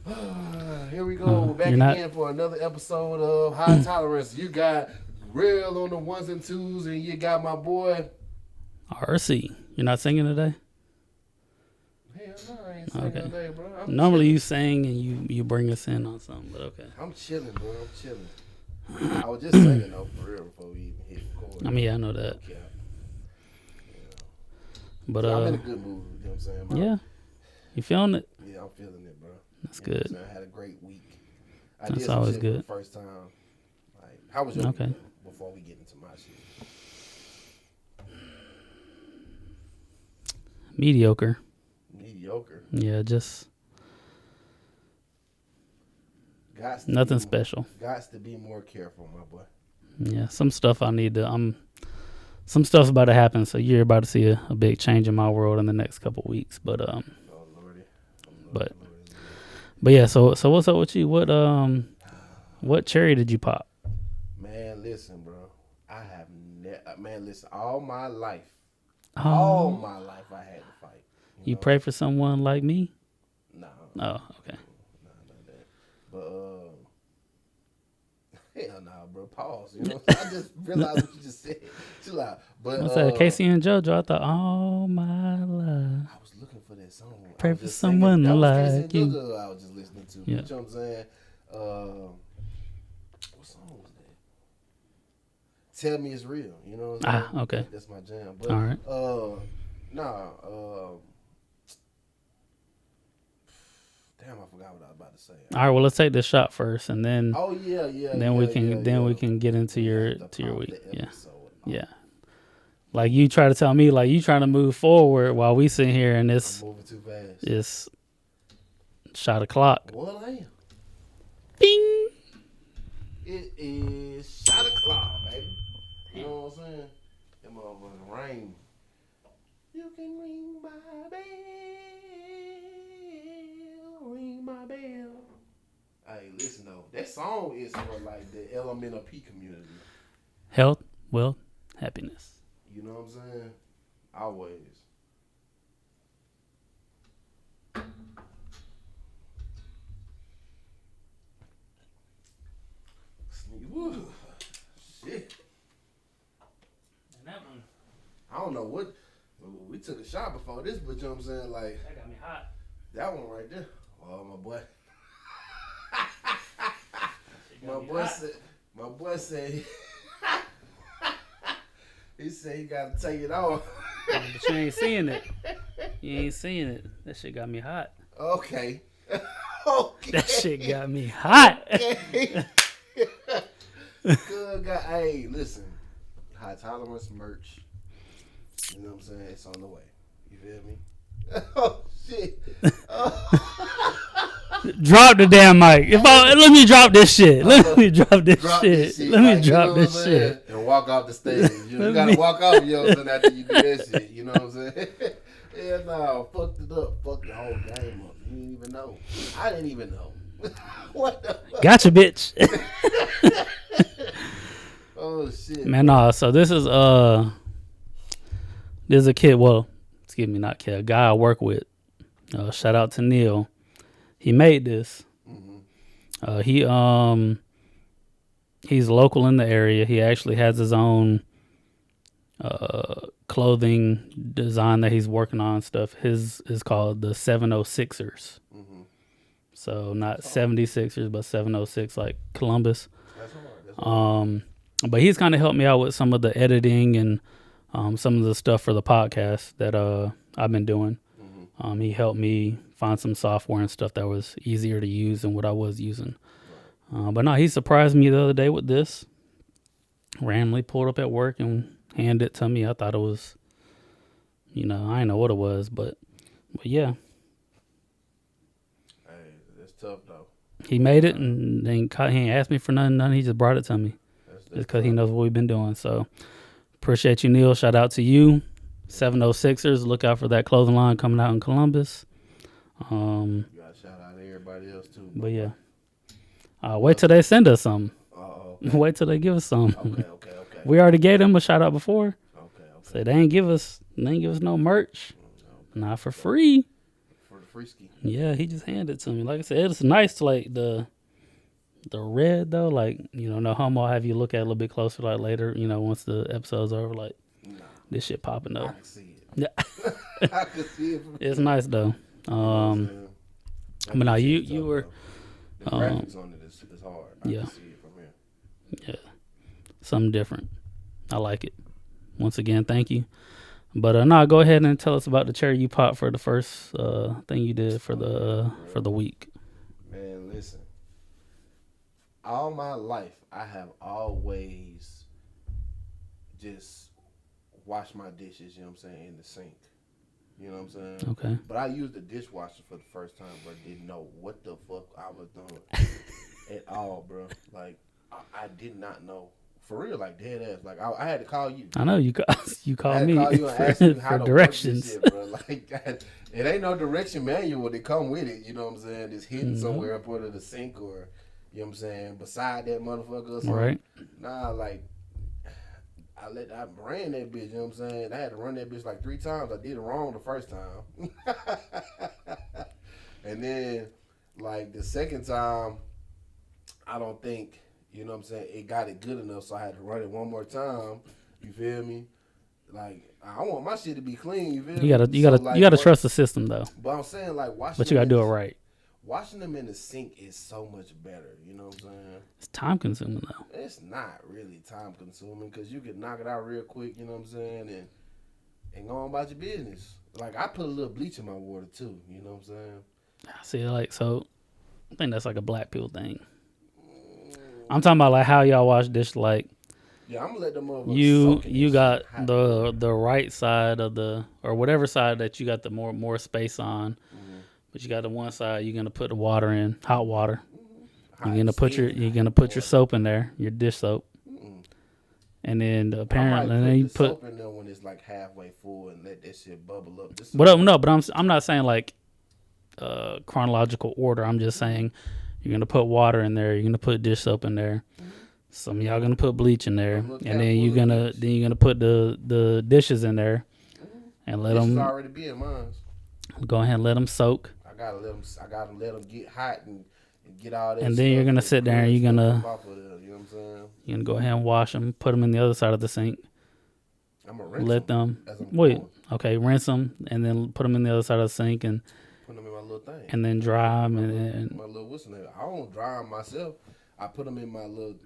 Here we go, back again for another episode of High Tolerance. You got Real on the ones and twos, and you got my boy RC. You're not singing today? Hell no, I ain't singing today, bro. Normally chilling. you sing and you bring us in on something, but okay. I'm chilling, bro. I'm chilling. I was just singing though, for real, before we even hit record. I mean, yeah, I know that. Yeah. But so I'm in a good mood. You know what I'm saying? Yeah. You feeling it? Yeah, I'm feeling it, bro. That's good. I had a great week. That's always good. For the first time. Like, how was your week before we get into my shit? Mediocre. Yeah, just nothing special. Gots to be more careful, my boy. Yeah, some stuff I need to. Some stuff's about to happen, so you're about to see a big change in my world in the next couple of weeks. But Oh, Lordy. But yeah. So what's up with you? What cherry did you pop? Man, listen, bro. I have listen. All my life, I had to fight. You pray for someone like me? No. Oh, okay. No, not that. But hell no, bro. Pause. You know, I just realized what you just said. Chill out. But What's that? Casey and JoJo. I thought, all my life. I was looking for that song. Pray for someone like you. I was just listening to. Yeah. You know what I'm saying? What song was that? Tell Me It's Real. You know what I'm saying? Okay. That's my jam. But, all right. Damn, I forgot what I was about to say. All right, well, let's take this shot first, and then we can get into your week. Yeah. Like you try to tell me, like you trying to move forward while we sit here and it's moving too fast. It's shot o'clock. Well, I am. Bing. It is shot o'clock, baby. You know what I'm saying? That motherfucking rain. You can ring my bell, ring my bell. Hey, listen though, that song is for like the Elemental P community. Health, wealth, happiness. You know what I'm saying? Always. Woo. Shit. And that one, I don't know what. We took a shot before this, but you know what I'm saying? Like, that got me hot. that one right there. Oh, my boy. My boy said, he said he got to take it off. But you ain't seeing it. You ain't seeing it. That shit got me hot. Okay. That shit got me hot. Okay. Good guy. Hey, listen. High Tolerance merch. You know what I'm saying? It's on the way. You feel me? Oh, shit. Drop the damn mic. Let me drop this shit. Let me drop this shit. Let me drop this shit. And walk off the stage. You gotta walk off, after you do that shit. You know what I'm saying? Yeah, no. Fucked it up. Fucked the whole game up. You didn't even know. I didn't even know. What the fuck? Gotcha, bitch. Oh, shit. Man, nah. So this is a kid. Well, excuse me, not kid. A guy I work with. Shout out to Neil. He made this. Mm-hmm. He's local in the area. He actually has his own clothing design that he's working on and stuff. His is called the 706ers. Mm-hmm. So not 76ers, but 706 like Columbus. That's hard. But he's kind of helped me out with some of the editing and some of the stuff for the podcast that I've been doing. Mm-hmm. He helped me find some software and stuff that was easier to use than what I was using. Right. But no, he surprised me the other day with this. Randomly pulled up at work and handed it to me. I thought it was, I didn't know what it was, but yeah. Hey, that's tough though. He made it and he ain't asked me for nothing. He just brought it to me. Just because he knows what we've been doing. So appreciate you, Neil. Shout out to you. 706ers. Look out for that clothing line coming out in Columbus. You gotta shout out to everybody else too. But yeah. Wait till they send us something. Okay. Wait till they give us something. Okay. We already gave them a shout out before. Okay. So they ain't give us no merch. No. Not for free. For Frisky. Yeah, he just handed it to me. Like I said, it's nice to like the red though. Like, you know, no homo. I'll have you look at it a little bit closer like later. You know, once the episode's over, like Nah, this shit popping I up. can see it. Yeah, I can see it. From it's nice though. But now you were the graphics on it is hard. I yeah. can see it from here. Yeah, something different. I like it. Once again, thank you. But no, go ahead and tell us about the cherry you popped for the first thing you did for the week. Man, listen. All my life, I have always just washed my dishes. You know what I'm saying, in the sink. You know what I'm saying? Okay. But I used the dishwasher for the first time, but didn't know what the fuck I was doing at all, bro. Like I did not know. For real, like dead ass. Like I had to call you. I know you called me call you and ask you how for to directions. work this shit, bro. Like it ain't no direction manual that come with it. You know what I'm saying? It's hidden somewhere up under the sink or you know what I'm saying beside that motherfucker or something. Right. Nah, like I ran that bitch. You know what I'm saying? I had to run that bitch like 3 times. I did it wrong the first time, and then like the second time, I don't think. You know what I'm saying? It got it good enough, so I had to run it one more time. You feel me? Like I want my shit to be clean. You feel me? You gotta trust the system though. But I'm saying like washing. But you gotta do it right. Washing them in the sink is so much better. You know what I'm saying? It's time consuming though. It's not really time consuming because you can knock it out real quick. You know what I'm saying? And go on about your business. Like I put a little bleach in my water too. You know what I'm saying? I see, like so. I think that's like a black people thing. I'm talking about like how y'all wash dish. Like yeah, I'm gonna let them motherfuckers you got the right side of the or whatever side that you got the more space on, but you got the one side you're gonna put the water in, hot water. You're gonna put your soap in there, your dish soap, and then apparently you put soap in there when it's like halfway full and let that shit bubble up. But I'm not saying like chronological order. I'm just saying. You're gonna put water in there. You're gonna put dish soap in there. Some of y'all gonna put bleach in there, and then you're gonna put the dishes in there, and let them already be in mine. Go ahead and let them soak. I gotta let them get hot and get all that. And then you're gonna sit there and you're gonna you know what I'm saying? You're gonna go ahead and wash them, put them in the other side of the sink. I'm gonna rinse let them. Okay, rinse them, and then put them in the other side of the sink and. Put them in my little thing. And then dry them and my little whistle. I don't dry them myself. I put them in my little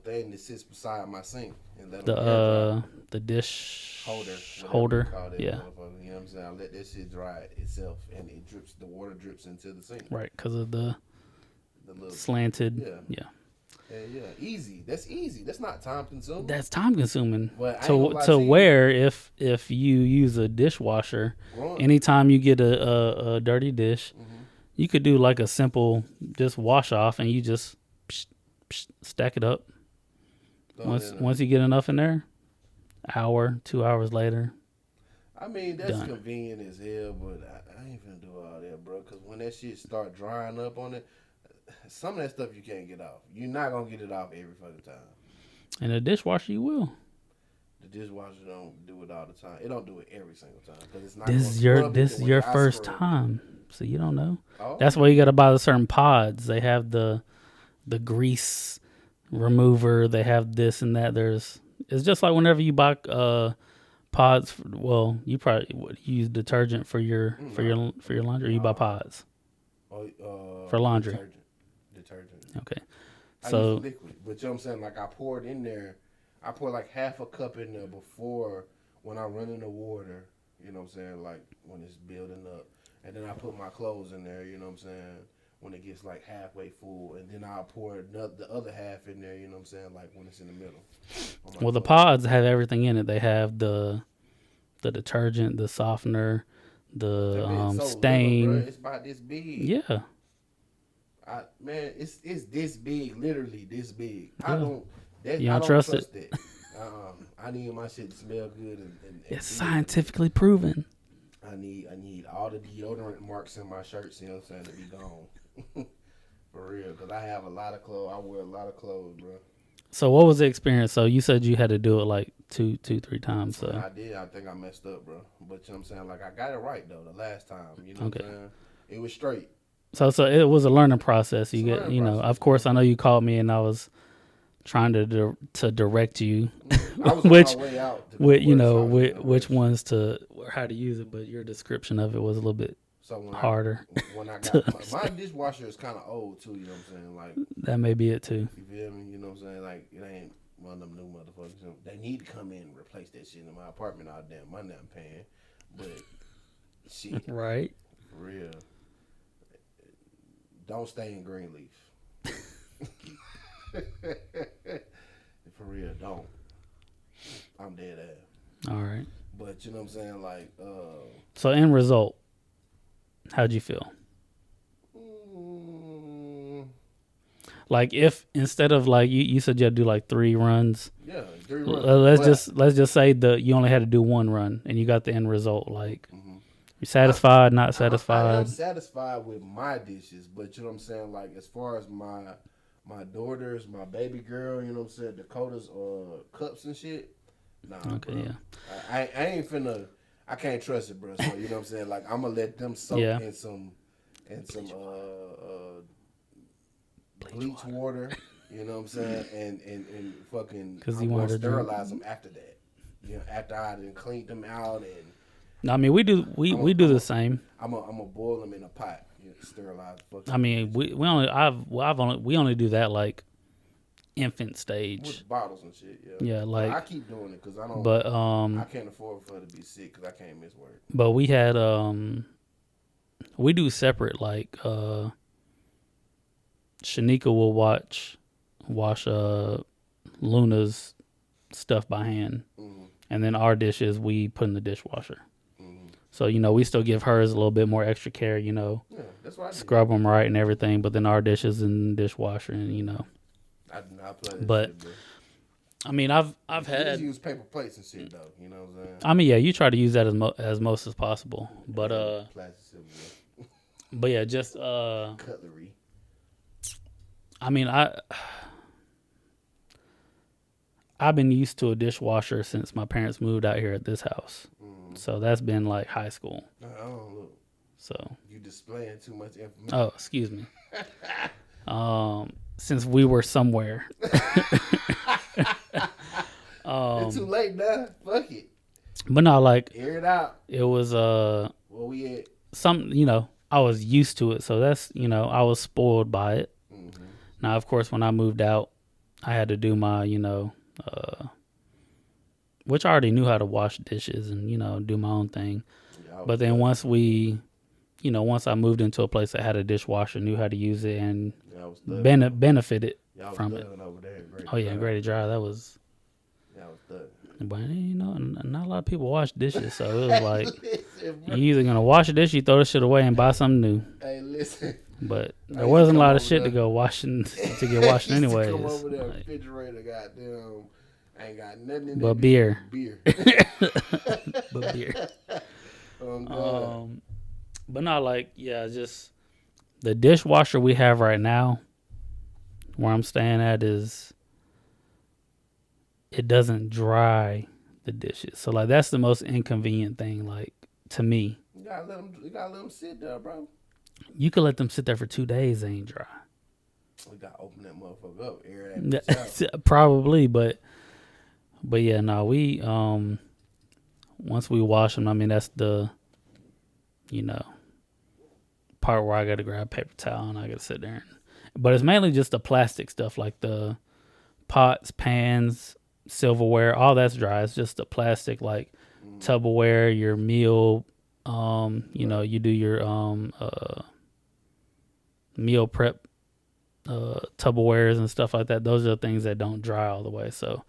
thing that sits beside my sink and let them the dish holder. Yeah. You know what I'm saying? I let that shit dry itself and it drips. The water drips into the sink. Right, because of the little slanted. Yeah. Yeah, easy. That's easy. That's not time consuming. That's time consuming. To where if you use a dishwasher, anytime you get a dirty dish, you could do like a simple just wash off, and you just stack it up. Once you get enough in there, hour, 2 hours later. I mean that's convenient as hell, but I ain't finna do all that, bro. Because when that shit start drying up on it. Some of that stuff you can't get off. You're not gonna get it off every fucking time. And the dishwasher, you will. The dishwasher don't do it all the time. It don't do it every single time because it's not. This is your first time, so you don't know. Oh. That's why you got to buy the certain pods. They have the grease remover. They have this and that. It's just like whenever you buy pods. Well, you probably use detergent for your laundry. Or you buy pods. For laundry. Detergent. Okay. I So use liquid, but you know what I'm saying? Like I pour it in there. I pour like half a cup in there before when I run in the water. You know what I'm saying? Like when it's building up, and then I put my clothes in there. You know what I'm saying? When it gets like halfway full, and then I'll pour the other half in there. You know what I'm saying? Like when it's in the middle. Well, the pods have everything in it. They have the detergent, the softener. The stain. Little, bro. It's about this big. Yeah. Man, it's this big, literally this big. Yeah. I don't trust it. That. I need my shit to smell good and it's scientifically proven. I need all the deodorant marks in my shirts, you know what I'm saying, to be gone. For real, because I have a lot of clothes. I wear a lot of clothes, bro. So what was the experience? So you said you had to do it like two, 3 times. So I did. I think I messed up, bro. But you know what I'm saying? Like, I got it right, though, the last time. You know okay. what I'm saying? It was straight. So it was a learning process. It's You a get, learning process, of course, I know man. you called me and I was trying to direct you, I was which on my way out to with go where so I was which ones to how to use it, but your description of it was a little bit So harder. when I to got my dishwasher is kind of old too. You know what I'm saying? Like, that may be it too. you feel me? You know what I'm saying? Like, it ain't one of them new motherfuckers. You know, they need to come in and replace that shit in my apartment. All damn money I'm paying, but shit, Right. for real, don't stay in Greenleaf. For real, don't. I'm dead ass. All right. But you know what I'm saying? Like, So end result, how'd you feel? mm, Like if instead of like you said you had to do like 3 runs. yeah, 3 runs. Let's just say you only had to do 1 run and you got the end result. Like Mhm. you satisfied, not I am satisfied. satisfied with my dishes, but you know what I'm saying? Like, as far as my daughters, my baby girl, you know what I'm saying, Dakota's cups and shit. Nah, Okay, bro. yeah. I ain't finna. I can't trust it, bro. So you know what I'm saying? Like, I'm gonna let them soak Yeah. in some bleach water. You know what I'm saying? And fucking. 'Cause I'm you gonna wanted to drink. sterilize them after that. You know, after I done cleaned them out, and No, I mean we do the same. I'm gonna boil them in a pot. You know, sterilize. Fucking I mean we only do that like infant stage. with bottles and shit. Yeah. Yeah, like I keep doing it because I don't. but I can't afford for her to be sick because I can't miss work. but we had we do separate like Shanika will wash Luna's stuff by hand, Mm-hmm. and then our dishes we put in the dishwasher. Mm-hmm. So we still give hers a little bit more extra care, Yeah, that's what I do. scrub them right and everything. But then our dishes in the dishwasher, and I do not play that But shit, bro. I mean I've You just had. use paper plates and shit though. You know what I'm saying? I mean, yeah, you try to use that as most as possible, but Plastic silverware, but yeah, just cutlery. I mean, I've been used to a dishwasher since my parents moved out here at this house, so that's been like high school. Oh, look, So you displaying too much information. oh, excuse me. Since we were somewhere. It's too late now. Fuck it. But no, like Air it out. it was Where we at? some I was used to it, so that's I was spoiled by it. Mm-hmm. Now, of course, when I moved out, I had to do my which I already knew how to wash dishes and do my own thing. Yeah, But then once I moved into a place that had a dishwasher, knew how to use it and benefited from it. Over there, Oh yeah, Grady Drive, that was. That was thugging. But not a lot of people wash dishes, so it was like Listen, bro. you either gonna wash a dish, you throw the shit away and buy something new. Hey, listen. But I there used wasn't to a lot come of shit over to go washing to get washed I used to anyways. Come over there, Like, refrigerator, goddamn. I ain't got nothing in but there. beer. Beer. But beer. Oh, God. But not like just the dishwasher we have right now, where I'm staying at it doesn't dry the dishes. So like that's the most inconvenient thing, like to me. You gotta let them sit there, bro. You could let them sit there for 2 days, they ain't dry. We gotta open that motherfucker up, air that bitch out. Probably, but yeah, no, we once we wash them, I mean that's the part where I got to grab paper towel and I got to sit there. But it's mainly just the plastic stuff like the pots, pans, silverware, all that's dry. It's just the plastic like Tupperware, your meal. You do your meal prep Tupperwares and stuff like that. Those are the things that don't dry all the way. So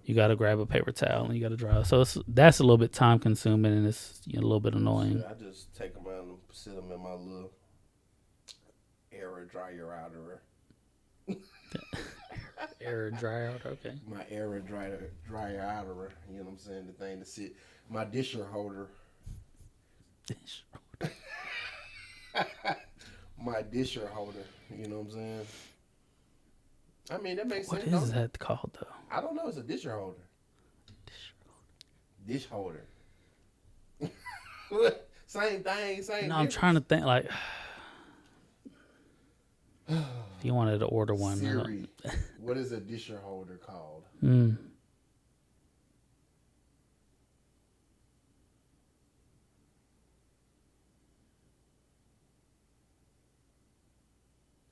you got to grab a paper towel and you got to dry. So that's a little bit time consuming and it's a little bit annoying. I just take them out and sit them in my little air dryer outer. Air dryer, okay. My air dryer outer. You know what I'm saying? The thing to sit. My disher holder. My disher holder. You know what I'm saying? I mean, that makes What sense. is that called though? I don't know. It's a disher holder. Dish holder. Same thing. Same. No, I'm trying to think. Like, if you wanted to order one, Siri, what is a disher holder called?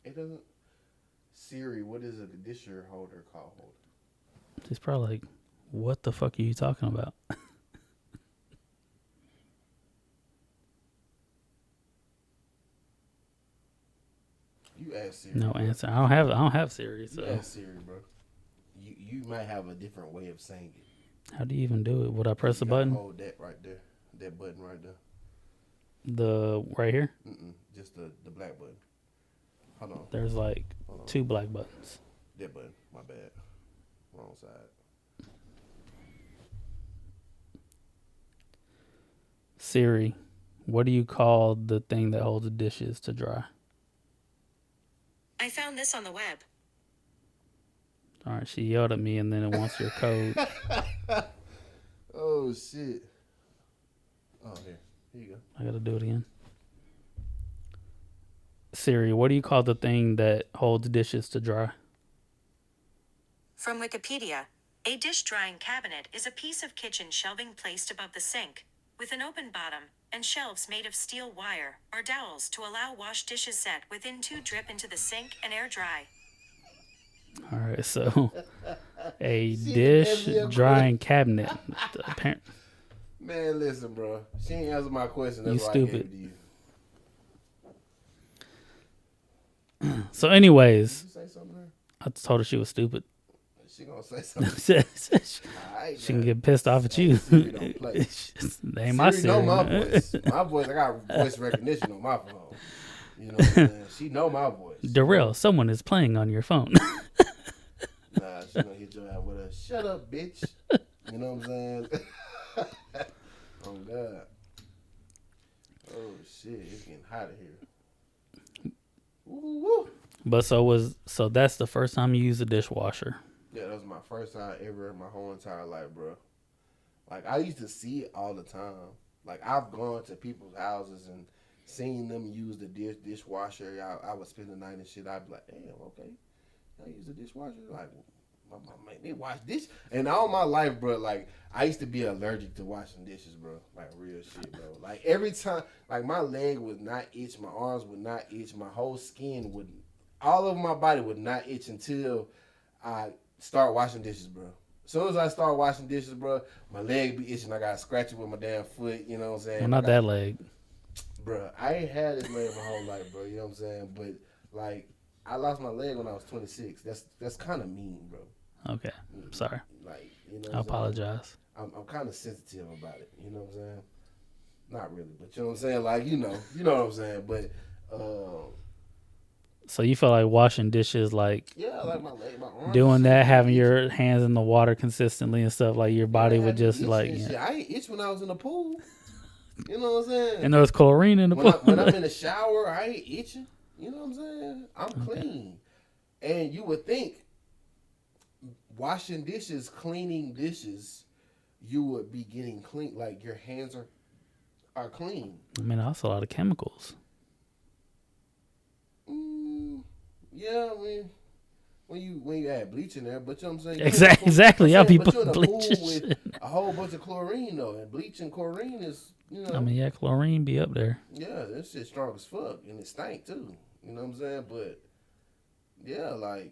It doesn't. Siri, what is a disher holder called? It's probably like, what the fuck are you talking about? You ask Siri. No bro. answer. I don't have Siri. So You ask Siri, bro. You might have a different way of saying it. how do you even do it? Would I press the You gotta button? Hold that right there. That button right there. The right here. Just the black button. Hold on. There's like Hold on. 2 black buttons. That button. My bad. Wrong side. Siri, what do you call the thing that holds the dishes to dry? I found this on the web. All right, she yelled at me, and then it wants your code. Oh shit. Oh here you go. I gotta do it again. Siri, what do you call the thing that holds dishes to dry? From Wikipedia, a dish drying cabinet is a piece of kitchen shelving placed above the sink, with an open bottom, and shelves made of steel wire or dowels to allow wash dishes set within to drip into the sink and air dry. All right, so a She dish gave me a drying cabinet. Man, listen, bro. She ain't answer my question. That's You why stupid. I gave it to you. So, anyways, Did you say something there? I told her she was stupid. She gonna say something. She Alright, can now. get pissed off at you. Siri don't play. They ain't my Siri know Siri. my voice. My voice, I got voice recognition on my phone. You know what I'm saying? She know my voice. Darrell, someone is playing on your phone. Nah, she gonna hit your ass with a shut up, bitch. You know what I'm saying? Oh God. Oh shit, it's getting hot in here. Woo woo. But so that's the first time you use a dishwasher. Yeah, that was my first time ever in my whole entire life, bro. Like I used to see it all the time. Like I've gone to people's houses and seen them use the dishwasher. I would spend the night and shit. I'd be like, damn, okay, I use the dishwasher. Like my mom made me wash dish. And all my life, bro, like I used to be allergic to washing dishes, bro. Like real shit, bro. Like every time, like my leg would not itch, my arms would not itch, my whole skin would, all of my body would not itch until I start washing dishes, bro. As soon as I start washing dishes, bro, my leg be itching. I got to scratch it with my damn foot. You know what I'm saying? Well, not that leg. Bro, I ain't had this leg my whole life, bro. You know what I'm saying? But like, I lost my leg when I was 26. That's kind of mean, bro. Okay, sorry. Like, you know, I apologize. I'm kind of sensitive about it. You know what I'm saying? Not really, but you know what I'm saying. Like, you know what I'm saying. But So you feel like washing dishes, like yeah, like my leg, my arms. doing shit, that, having itch. your hands in the water consistently and stuff, like your body I would had just itch like. and Yeah. shit. I ain't itch when I was in the pool. You know what I'm saying? And there was chlorine in the when, pool. when I'm in the shower, I ain't itching. You know what I'm saying? I'm clean. And you would think washing dishes, cleaning dishes, you would be getting clean. Like your hands are clean. I mean, also a lot of chemicals. Yeah, I mean, when you add bleach in there, but you know what I'm saying? Exactly. Y'all be But you're in putting a pool bleach. with a whole bunch of chlorine though, and bleach and chlorine is, you know. I mean, yeah, chlorine be up there. Yeah, that shit strong as fuck, and it stank too. You know what I'm saying? But yeah, like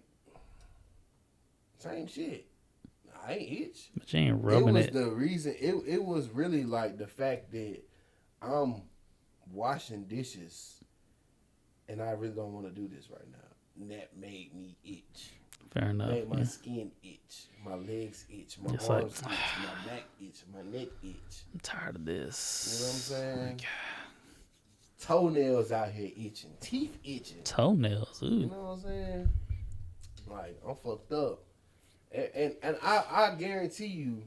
same shit. I ain't itch. But you ain't rubbing was it. the reason. It was really like the fact that I'm washing dishes, and I really don't want to do this right now. And that made me itch. Fair enough. Made my Yeah. skin itch, my legs itch, my It's arms like- itch, my back itch, my neck itch. I'm tired of this. You know what I'm saying? Toenails out here itching, teeth itching. Toenails. Ooh. You know what I'm saying? Like I'm fucked up, and I guarantee you,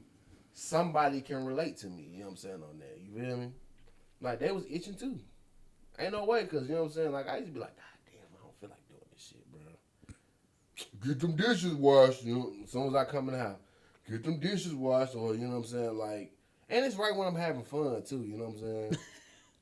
somebody can relate to me. You know what I'm saying on that? You feel me? Like they was itching too. Ain't no way, cause you know what I'm saying. Like I used to be like, God damn, I don't feel like doing this shit, bro. get them dishes washed. You know, as soon as I come in the house, get them dishes washed, or you know what I'm saying, like. And it's right when I'm having fun too. You know what I'm saying.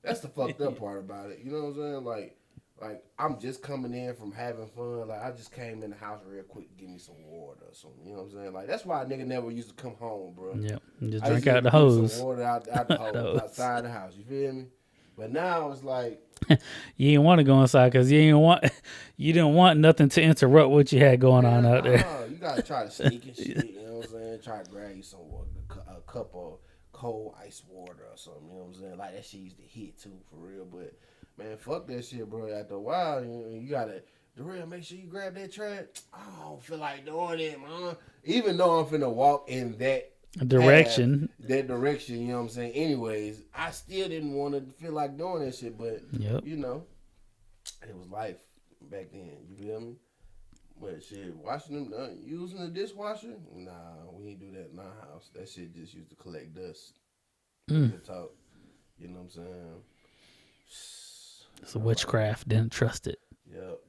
That's the fucked up part about it. You know what I'm saying, like I'm just coming in from having fun. Like I just came in the house real quick to give me some water or something. You know what I'm saying? Like that's why a nigga never used to come home, bro. Yep. Just I drink used to out the give me hose. some water out the hose, outside the house. You feel me? But now it's like You didn't want to go inside because you didn't want nothing to interrupt what you had going on out there. You gotta try to sneak and shit. You know what I'm saying? Try to grab you some water, a cup of cold ice water or something. You know what I'm saying? Like that shit used to hit too, for real. But man, fuck that shit, bro. After a while, you gotta. The real, make sure you grab that trash. I don't feel like doing it, man. Even though I'm finna walk in that Direction. you know what I'm saying? Anyways, I still didn't want to feel like doing that shit, but you know, it was life back then. You feel me? But shit, washing them, using the dishwasher? Nah, we ain't do that in our house. That shit just used to collect dust. Talk. You know what I'm saying? It's a witchcraft. Didn't trust it. Yep.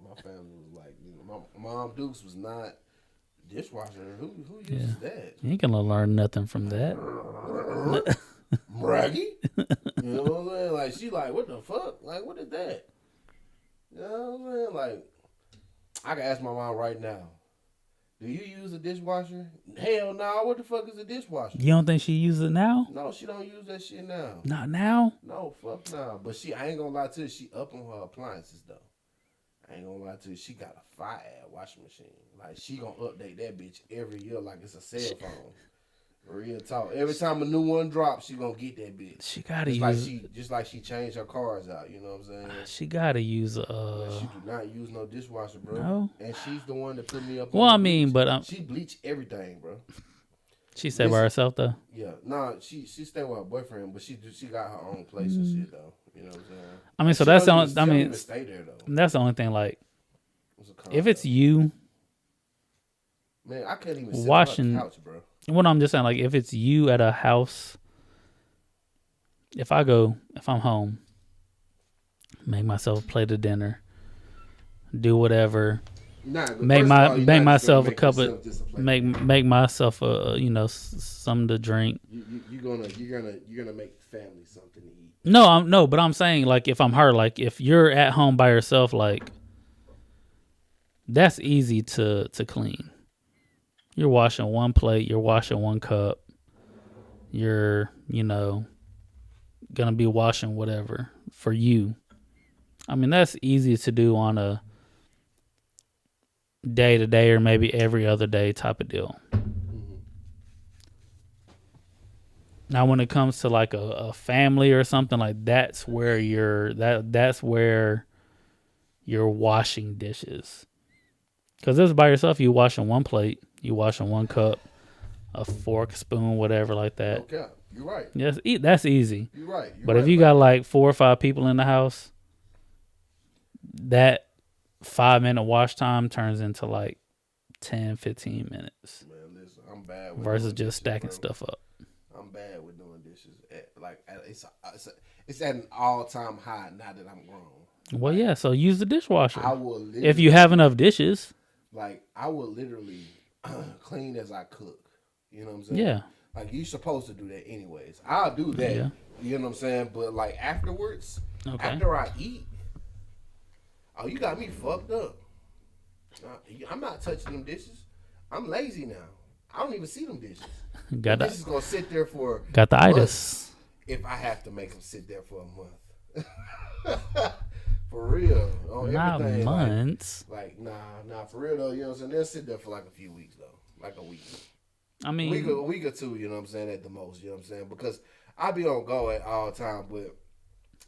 My family was like, you know, my mom Dukes was not dishwasher. Who uses that? You ain't gonna learn nothing from that. Braggy? You know what I'm saying? Like, she like, what the fuck? Like, what is that? You know what I'm saying? Like, I can ask my mom right now, do you use a dishwasher? Hell no. What the fuck is a dishwasher? You don't think she uses it now? No, she don't use that shit now. Not now? No, fuck nah. But I ain't gonna lie to you, she up on her appliances though. I ain't gonna lie to you, she got a fire washing machine. Like she gonna update that bitch every year like it's a cell phone. Real talk. Every time a new one drops, she gonna get that bitch. She gotta just like she changed her cars out. You know what I'm saying? She gotta use But she do not use no dishwasher, bro. No. And she's the one that put me up. Well, I mean, but she bleach everything, bro. She stay by herself though. Yeah, nah, she stay with her boyfriend, but she got her own place and shit though. You know what I'm saying? I mean, so she that's the don't only. even, I she don't mean, even stay there though. that's the only thing. Like, if it's you, man, I can't even sit washing on her couch, bro. What I'm just saying, like, if it's you at a house, if I'm home, make myself a plate of dinner, do whatever, make myself a cup of, make myself a something to drink. You're gonna make the family something to eat. No, but I'm saying, like, if I'm her, like, if you're at home by yourself, like, that's easy to clean. You're washing one plate, you're washing one cup, you're, gonna be washing whatever for you. I mean, that's easy to do on a day-to-day or maybe every other day type of deal. Mm-hmm. Now, when it comes to like a family or something, like that's where that's where you're washing dishes. Because if it's by yourself, you washing one plate, you washing one cup, a fork, spoon, whatever like that. Okay, you're right. Yes, that's easy. You're right. But if you got like 4 or 5 people in the house, that 5-minute wash time turns into like 10, 15 minutes. Man, listen, I'm bad with versus just dishes, stacking bro. stuff up. I'm bad with doing dishes. It's at an all-time high now that I'm grown. Well, yeah, so use the dishwasher. I will if you have enough dishes. Like, I will literally clean as I cook. You know what I'm saying? Yeah. Like, you're supposed to do that anyways. I'll do that. Yeah. You know what I'm saying? But, like, afterwards, after I eat, oh, you got me fucked up. I'm not touching them dishes. I'm lazy now. I don't even see them dishes. This is going to sit there for got the itis. If I have to make them sit there for a month. For real. On not everything. Months. Like, nah, for real though, you know what I'm saying? They'll sit there for like a few weeks though. Like a week. I mean, a week or two, you know what I'm saying, at the most, you know what I'm saying? Because I be on go at all time, but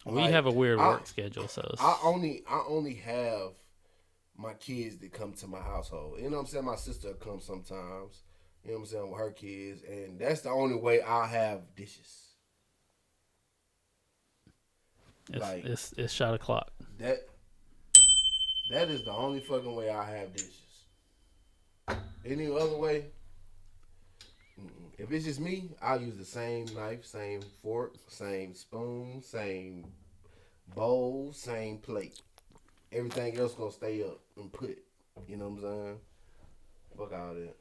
we have a weird work schedule, so I only have my kids that come to my household. You know what I'm saying? My sister comes sometimes, you know what I'm saying, with her kids, and that's the only way I'll have dishes. It's shot o'clock. That is the only fucking way I have dishes. Any other way? If it's just me, I'll use the same knife, same fork, same spoon, same bowl, same plate. everything else gonna stay up and put. You know what I'm saying? Fuck all that.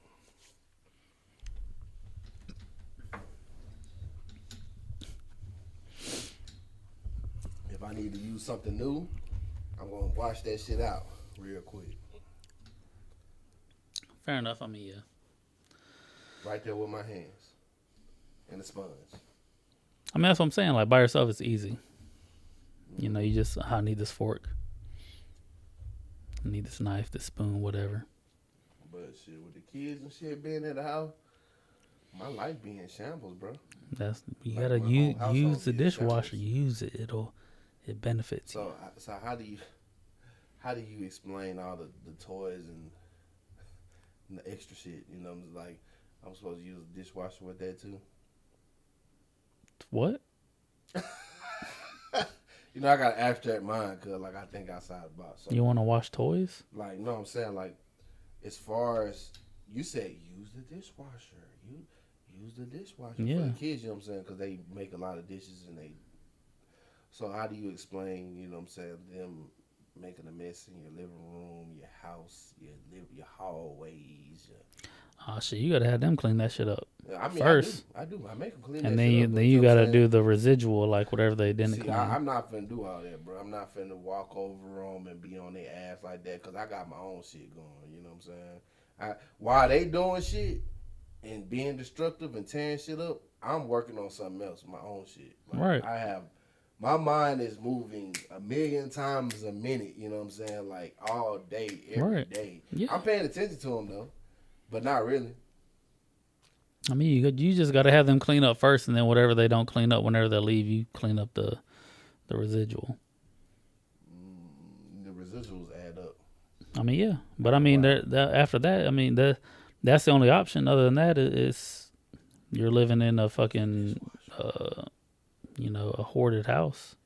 If I need to use something new, I'm gonna wash that shit out real quick. Fair enough. I mean, yeah. Right there with my hands and a sponge. I mean, that's what I'm saying. Like, by yourself, it's easy. You know, you just, I need this fork. I need this knife, this spoon, whatever. But shit, with the kids and shit being in the house, my life be in shambles, bro. That's you Like, gotta my use whole household the be in dishwasher. shambles. Use it. It benefits you. So how do you explain all the toys and the extra shit? You know, like I'm supposed to use a dishwasher with that too. What? You know, I got an abstract mind because like I think outside the box. So, You want to wash toys? like, no, I'm saying like, as far as you said, use the dishwasher. You use the dishwasher for Yeah. the kids. You know what I'm saying? Because they make a lot of dishes and they. So how do you explain? You know what I'm saying? Them making a mess in your living room, your house, your hallways. Oh shit! You gotta have them clean that shit up I mean, first, I do. I make them clean. and that shit up, but then you know what gotta I'm do saying? the residual, like whatever they didn't See, clean. I'm not finna do all that, bro. I'm not finna walk over them and be on their ass like that because I got my own shit going. You know what I'm saying? While they doing shit and being destructive and tearing shit up, I'm working on something else, my own shit. Like, Right. I have my mind is moving 1,000,000 times a minute. You know what I'm saying? Like all day, every day. Yeah. I'm paying attention to them though, but not really. I mean, you just gotta have them clean up first, and then whatever they don't clean up, whenever they leave, you clean up the residual. The residuals add up. I mean, yeah, but I mean, after that, I mean, that's the only option. Other than that, is you're living in a fucking, a hoarded house.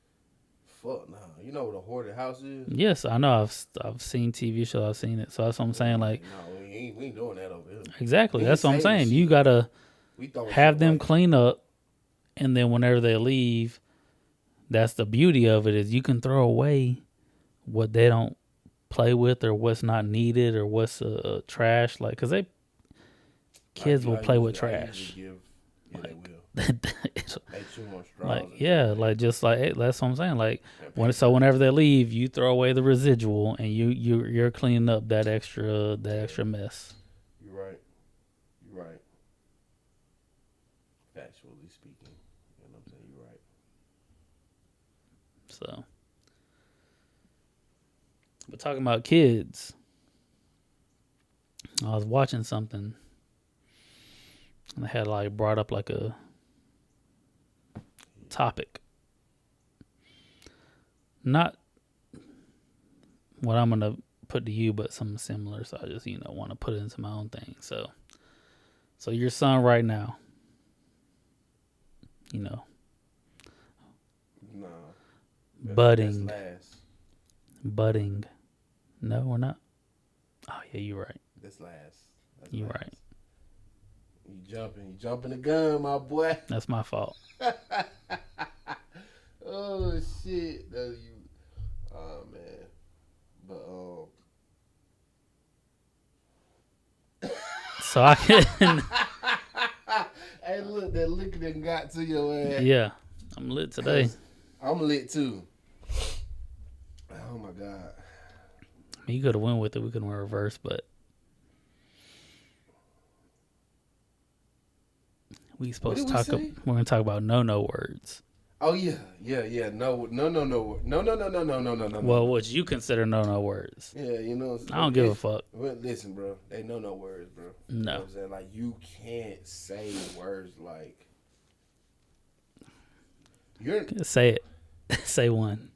Fuck no. You know what a hoarded house is? Yes, I know. I've seen TV shows. I've seen it. So that's what I'm saying. Like, no, we ain't doing that over here. exactly. We That's what I'm ain't saving saying. shit. You gotta We throwing have shit them away. clean up, and then whenever they leave, that's the beauty of it, is you can throw away what they don't play with or what's not needed or what's trash. Like, cause kids will play with trash. Yeah, they will. It's- They chew on straws. like, and yeah, shit. like just like that's what I'm saying. Like, And whenever they leave, you throw away the residual, and you're cleaning up that extra mess. You're right. You're right. Factually speaking, you know what I'm saying. You're right. So, but talking about kids, I was watching something, and they had like brought up like a topic, not what I'm gonna put to you, but something similar. So I just want to put it into my own thing. So your son right now, No. budding. That's last. budding. No, we're not. Oh yeah, you're right. That's last. That's You're last. right. You jumping the gun, my boy. That's my fault. Oh shit, that you. Oh man, but So I can. Hey, look, that liquor done got to your ass. Yeah, I'm lit today. I'm lit too. Oh my god. You could have went with it. We could have went reverse, but we supposed did to we talk. say? We're gonna talk about no words. Oh yeah. No. Well, what you consider no words? Yeah, you know. I don't give a fuck. Well, listen, bro. They know no words, bro. You know No. what I'm saying? Like, you can't say words like. You're. Say it. Say one.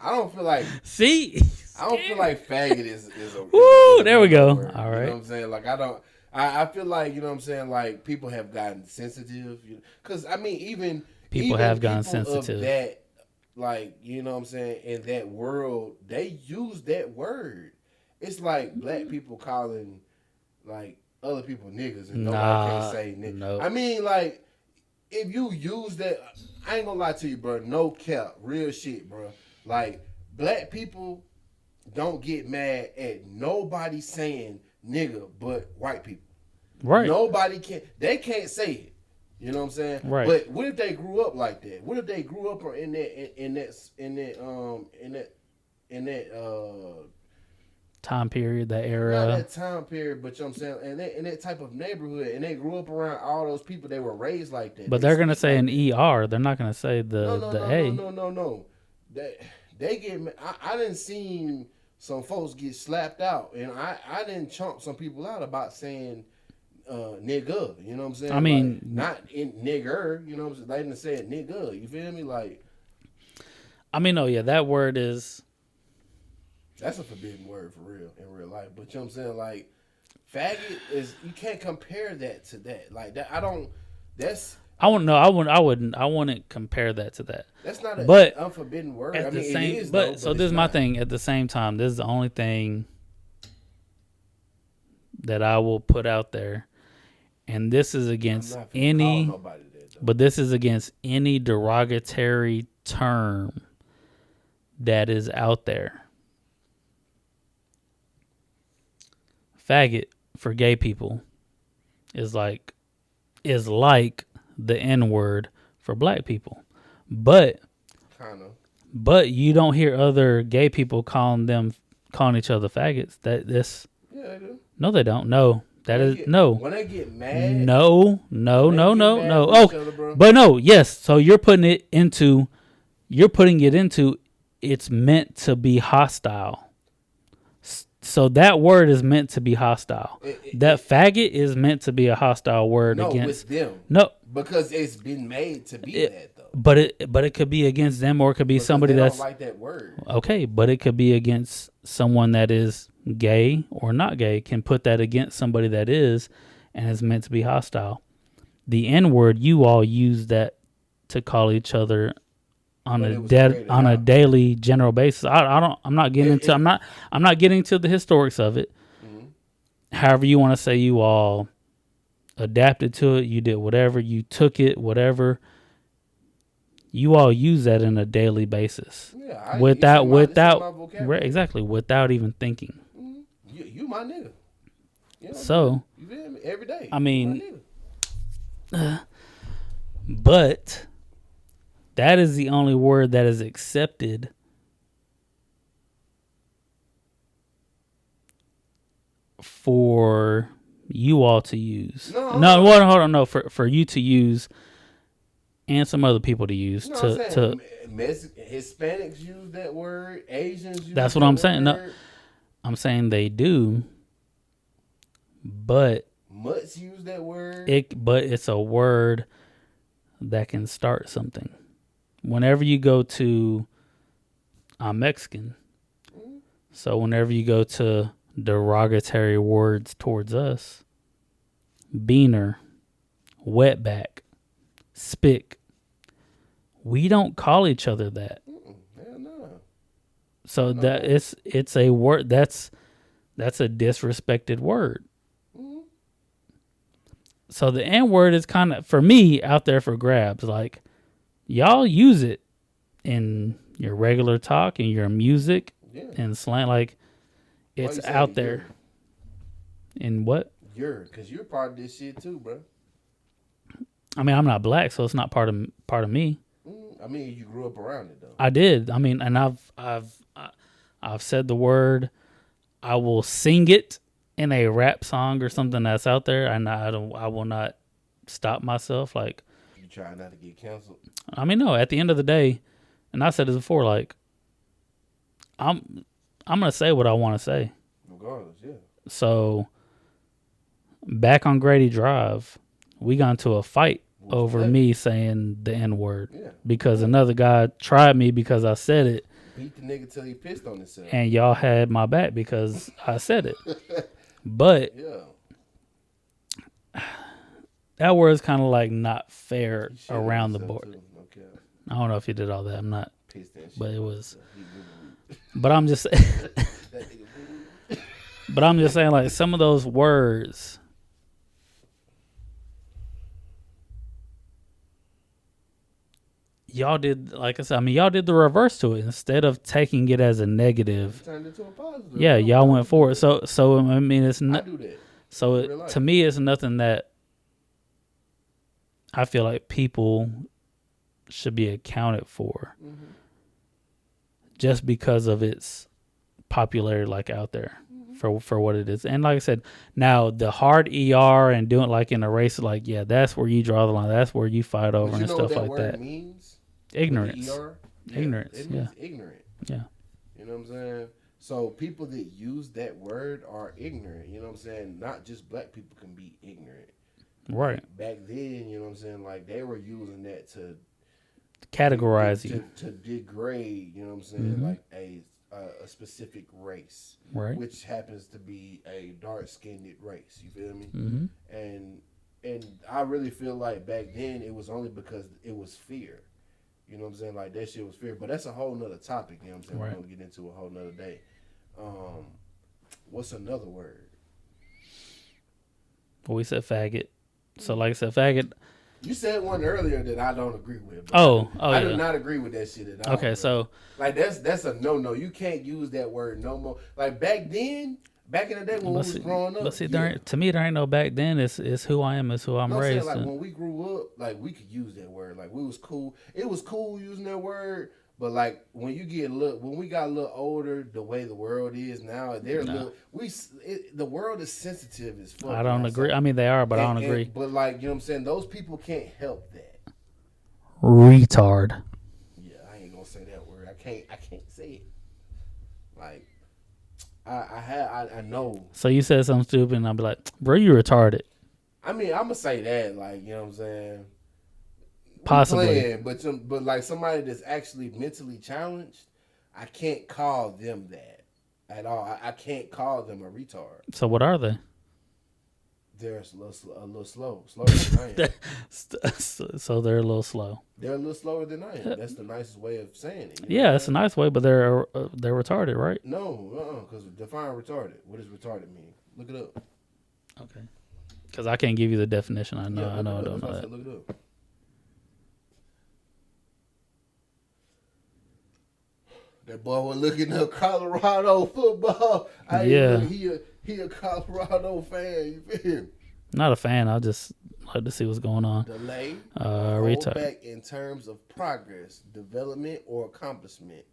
I don't feel like. See. I don't feel like faggot is a. Woo, is a there we go. word. All You right. know what I'm saying? Like, I don't. I feel like, you know what I'm saying, like, people have gotten sensitive. Because, I mean, even People have gotten people of sensitive. that, like, you know what I'm saying, in that world, they use that word. It's like black people calling, like, other people niggas and nobody Nah, can say nigga. no. I mean, like, if you use that, I ain't gonna lie to you, bro. No cap, real shit, bro. Like black people don't get mad at nobody saying nigga but white people. Right. Nobody can. They can't say it. You know what I'm saying? Right. But what if they grew up like that? What if they grew up in that time period, that not era. that time period, but you know what I'm saying, and in that type of neighborhood, and they grew up around all those people, they were raised like that. But They they're gonna speak say like an that. ER. They're not gonna say No, the A. no. They get. I didn't seen some folks get slapped out, and I didn't chomp some people out about saying nigga. You know what I'm saying? I mean, like, not in nigger. You know what I'm saying? They didn't say it nigga. You feel me? Like I mean, oh yeah, that word is. that's a forbidden word for real in real life. But you know what I'm saying? Like faggot is. You can't compare that to that. Like that. I don't. That's. I wouldn't. No, I wouldn't. I wouldn't compare that to that. That's not an But unforbidden word. At I the mean, same, it is. but Though, so but this it's is my not. thing. At the same time, this is the only thing that I will put out there, and this is I'm against not finna call any. nobody that, though. But this is against any derogatory term that is out there. Faggot for gay people is like the N-word for black people. But Kind of. you don't hear other gay people calling each other faggots. Yeah, they do. No, they don't. No. That When is they get- no. When they get mad. No. when they get mad Oh, with each other, bro. but no, yes. So you're putting it into it's meant to be hostile. So that word is meant to be hostile. That faggot is meant to be a hostile word no, against with them. no, Because it's been made to be that, though. but it could be against them, or it could be Because somebody they that's don't like that word. okay, but it could be against someone that is gay or not gay. Can put that against somebody that is, and is meant to be hostile. The N word, you all use that to call each other on But a it was created on a out. daily general basis. I'm not getting into I'm not getting into the historics of it. Mhm. However you want to say, you all adapted to it, you did whatever, you took it, whatever. You all use that on a daily basis. Yeah, without it's in my vocabulary. exactly, without even thinking. Mhm. You my nigga. You know, So, you feel me? Every day. I You mean, my nigga. but that is the only word that is accepted for you all to use. No, Hold on, no, for you to use and some other people to use You know what I'm to saying? Hispanics use that word. Asians use That's what that I'm saying. No. word. I'm saying they do, but Mutts use that word. it's a word that can start something. Whenever you go to I'm Mexican. So whenever you go to derogatory words towards us, beaner, wetback, spick, we don't call each other that. Hell no. So that it's a word that's a disrespected word. So the N word is kind of, for me, out there for grabs. Like, y'all use it in your regular talk, in your music, Yeah. and slang. Like, it's you say out there. In what? Because you're part of this shit too, bro. I mean, I'm not black, so it's not part of me. I mean, you grew up around it though. I did. I mean, and I've said the word. I will sing it in a rap song or something that's out there, and I will not stop myself. Like, You try not to get canceled. I mean, no. At the end of the day, and I said this before, like, I'm gonna say what I want to say. Regardless, yeah. So, back on Grady Drive, we got into a fight over that? me saying the N word Yeah. because another guy tried me because I said it, Beat the nigga till he pissed on himself. and y'all had my back because I said it. But Yeah. that word is kind of like not fair He shit around the himself, board. too. Okay. I don't know if you did all that. I'm not, Pissed that shit. but it was. He really- But I'm just, that nigga really- but I'm just saying, like, some of those words y'all did, like I said, I mean, y'all did the reverse to it. Instead of taking it as a negative, Turned into a positive. yeah, y'all went forward. So I mean, it's I not. do that. So to me, it's nothing that I feel like people should be accounted for just because of its popularity, like out there for what it is. And like I said, now the hard ER and doing like in a race, like yeah, that's where you draw the line. That's where you fight over and stuff like that. Means ignorance. Ignorance. It means yeah. ignorant. Yeah. You know what I'm saying? So people that use that word are ignorant. You know what I'm saying? Not just black people can be ignorant. Right. Back then, you know what I'm saying? Like they were using that to categorize you. To degrade, you know what I'm saying? Like a specific race, right? Which happens to be a dark-skinned race. You feel me? And I really feel like back then it was only because it was fear. You know what I'm saying? Like that shit was fear. But that's a whole nother topic. You know what I'm saying? Right. We're gonna get into a whole nother day. What's another word? Well, we said faggot. So like I said, faggot. You said one earlier that I don't agree with. I do not agree with that shit at all. Okay, so like that's a no. You can't use that word no more. Like back in the day when we was growing up. But see, to me, there ain't no back then. It's who I am. It's who I'm raised. Saying, like when we grew up, like we could use that word. Like we was cool. It was cool using that word. But like when we got a little older, the way the world is now, the world is sensitive as fuck. I don't agree. I mean, they are, but I don't agree. But like you know what I'm saying, those people can't help that. Retard. Yeah, I ain't gonna say that word. I can't say it. Like I know. So you said something stupid, and I'll be like, bro, you retarded. I mean, I'm gonna say that, like you know what I'm saying. Possibly, but like somebody that's actually mentally challenged, I can't call them that at all. I can't call them a retard. So what are they? They're a little slower than I am. So they're a little slow. They're a little slower than I am. That's the nicest way of saying it. Yeah, it's a nice way, but they're retarded, right? No, because define retarded. What does retarded mean? Look it up. Okay. Because I can't give you the definition. I know. Yeah, I don't know that. Look it up. That boy was looking up Colorado football. He a Colorado fan. You feel me? Not a fan. I just like to see what's going on. Delay. Hold back in terms of progress, development, or accomplishment.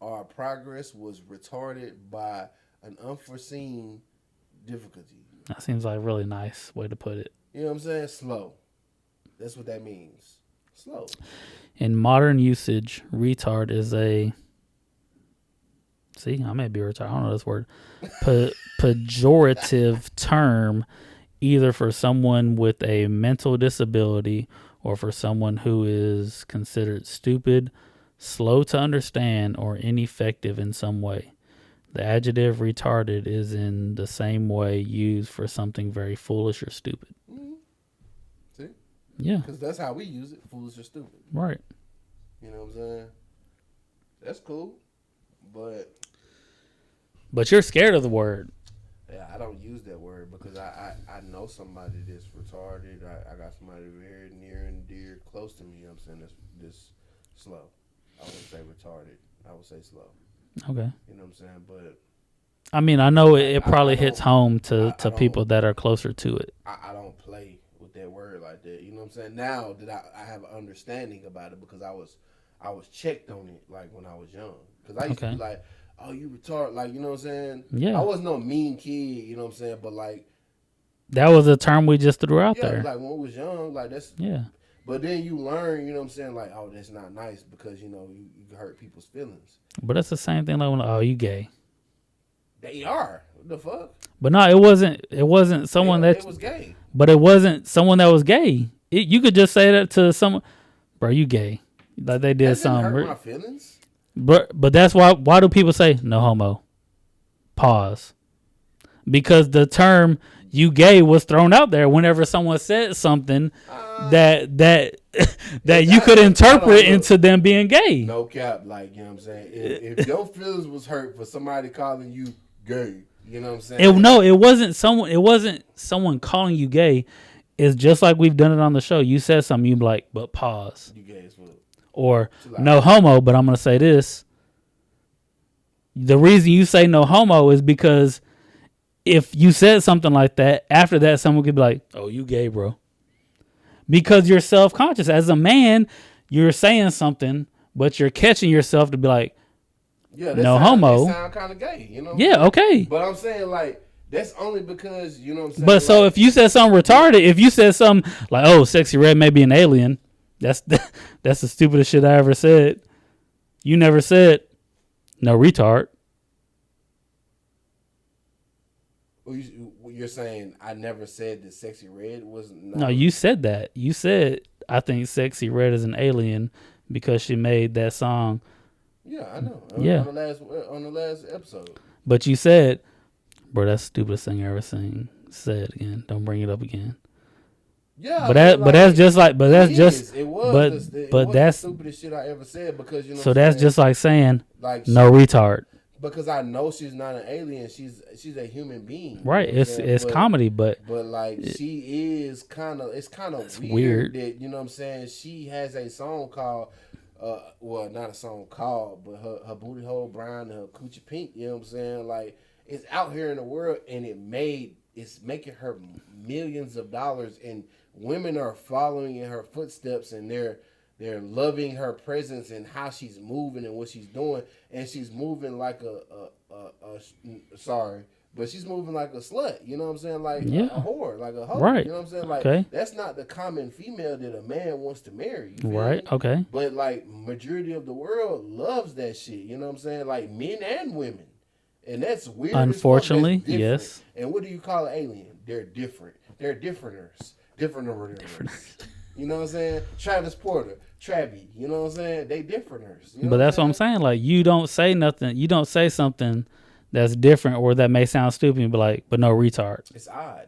Our progress was retarded by an unforeseen difficulty. That seems like a really nice way to put it. You know what I'm saying? Slow. That's what that means. Slow. In modern usage, retard is a... See, I may be retarded. I don't know this word. Pejorative term, either for someone with a mental disability or for someone who is considered stupid, slow to understand, or ineffective in some way. The adjective retarded is in the same way used for something very foolish or stupid. Mm-hmm. See? Yeah. Because that's how we use it, foolish or stupid. Right. You know what I'm saying? That's cool. But you're scared of the word. Yeah, I don't use that word because I know somebody that's retarded. I got somebody very near and dear, close to me. You know what I'm saying? That's this slow. I wouldn't say retarded. I would say slow. Okay. You know what I'm saying? But I mean, I know it probably hits home to people that are closer to it. I don't play with that word like that. You know what I'm saying? Now that I have an understanding about it because I was checked on it like when I was young. Because I used to be like, oh, you retarded. Like, you know what I'm saying? Yeah. I wasn't no mean kid, you know what I'm saying? But like, that was a term we just threw out there. Like when we was young, like that's... Yeah. But then you learn, you know what I'm saying? Like, oh, that's not nice because, you know, you hurt people's feelings. But that's the same thing like when, oh, you gay. They are. What the fuck? But no, it wasn't someone that... It was gay. But it wasn't someone that was gay. You could just say that to someone, bro, you gay. Like they did something. Hurt my feelings? But that's why do people say no homo? Pause. Because the term you gay was thrown out there whenever someone said something that you could interpret into them being gay. No cap, like, you know what I'm saying? If your feelings was hurt for somebody calling you gay, you know what I'm saying? It wasn't someone calling you gay. It's just like we've done it on the show. You said something, you be like, but pause. You gay as well. or no homo, but I'm going to say this. The reason you say no homo is because if you said something like that, after that, someone could be like, oh, you gay, bro. Because you're self-conscious. As a man, you're saying something, but you're catching yourself to be like, no homo. That sound kind of gay, you know? Yeah, okay. But I'm saying, like, that's only because, you know what I'm saying? But so if you said something retarded, if you said something like, oh, Sexy Red may be an alien, that's the stupidest shit I ever said. You never said, no retard. You're saying I never said that Sexy Red was... No, you said that. You said, I think Sexy Red is an alien because she made that song. Yeah, I know. Yeah. On the last episode. But you said, bro, that's the stupidest thing I ever seen. Say it again. Don't bring it up again. Yeah, but that's just like, but that's just, it was that's the stupidest shit I ever said because you know. So that's just like saying, like no retard. Because I know she's not an alien. She's a human being. Right. It's comedy, but like she is kind of. It's kind of weird that, you know what I'm saying. She has a song called. Well, not a song called, but her booty hole brown and her coochie pink. You know what I'm saying? Like, it's out here in the world, and it's making her millions of dollars, and women are following in her footsteps, and they're loving her presence and how she's moving and what she's doing, and she's moving like she's moving like a slut. You know what I'm saying? Like a whore, like a hoe. Right. You know what I'm saying? Like that's not the common female that a man wants to marry. Right. Me? Okay. But like majority of the world loves that shit. You know what I'm saying? Like men and women, and that's weird. Unfortunately, that's yes. And what do you call an alien? They're different. They're differenters. You know what I'm saying? Travis Porter, Travi. You know what I'm saying? They differenters. You know but that's what I'm saying. Like, you don't say nothing. You don't say something that's different or that may sound stupid, but no retard. It's odd.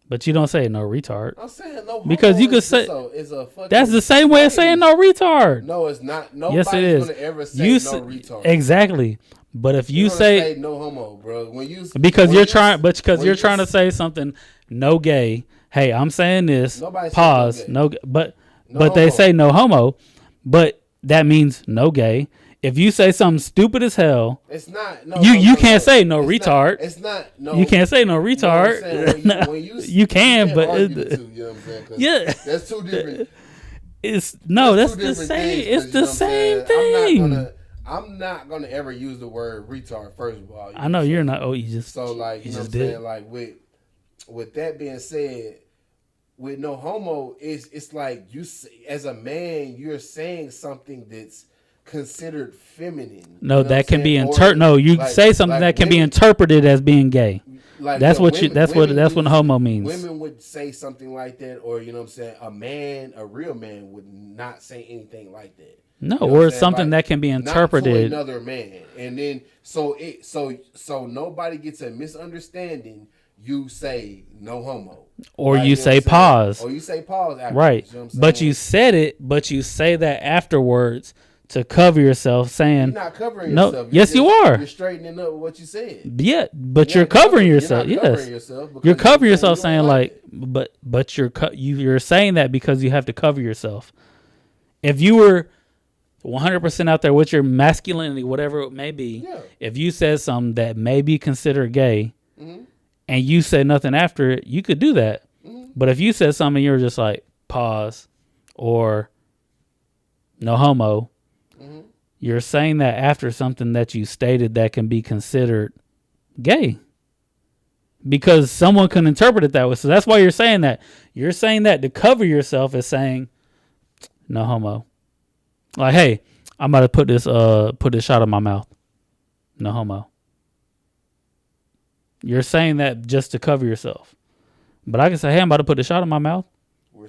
But you don't say no retard. I'm saying no. Because you could say it's a fucking that's the same way of saying no retard. No, it's not. Yes, it is. Gonna ever say no retard. Exactly. But if you say no homo, bro, you're trying to say something, no gay. Hey, I'm saying this. Pause. No, but they say no homo, but that means no gay. If you say something stupid as hell, it's not. You can't say no retard. It's not. No, you can't say no retard. When you can, but you know what I'm saying? Yeah, that's two different. That's the same. It's the same thing. I'm not gonna ever use the word retard. First of all, I know you're not. Oh, you just so like you know what I'm saying. Like with that being said, with no homo, it's like you as a man, you're saying something that's considered feminine. No, that can be say something that can be interpreted as being gay. Like that's what homo means. Women would say something like that, or you know what I'm saying, a real man would not say anything like that. No, you know or something that can be interpreted. Not to another man, and then so nobody gets a misunderstanding. You say no homo, or you say pause, or you say pause. Afterwards, right? You know but you said it, but you say that afterwards to cover yourself, saying you're not covering yourself. Yes, you are. You're straightening up what you said. Yeah, but you're covering yourself. Yes, you're covering yourself, saying like, but you're saying that because you have to cover yourself. If you were 100% out there with your masculinity, whatever it may be, if you said something that may be considered gay, and you said nothing after it, you could do that. But if you said something, you're just like pause or no homo. You're saying that after something that you stated that can be considered gay. Because someone can interpret it that way. So that's why you're saying that. You're saying that to cover yourself as saying no homo. Like, hey, I'm about to put this shot in my mouth. No homo. You're saying that just to cover yourself. But I can say, hey, I'm about to put this shot in my mouth.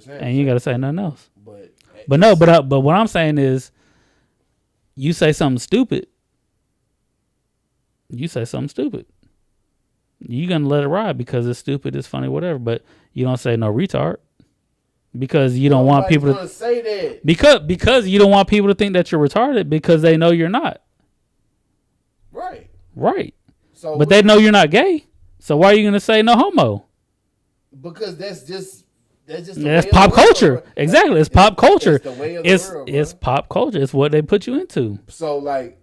And you got to say nothing else. But what I'm saying is, you say something stupid. You're going to let it ride because it's stupid, it's funny, whatever. But you don't say no retard. Because you don't want people to say that. Because you don't want people to think that you're retarded because they know you're not. Right. So but they know you're not gay. So why are you going to say no homo? Because that's That's just the That's way of pop the world, culture. bro. Exactly. It's pop culture. It's the way of the world, bro. It's pop culture. It's what they put you into. So like,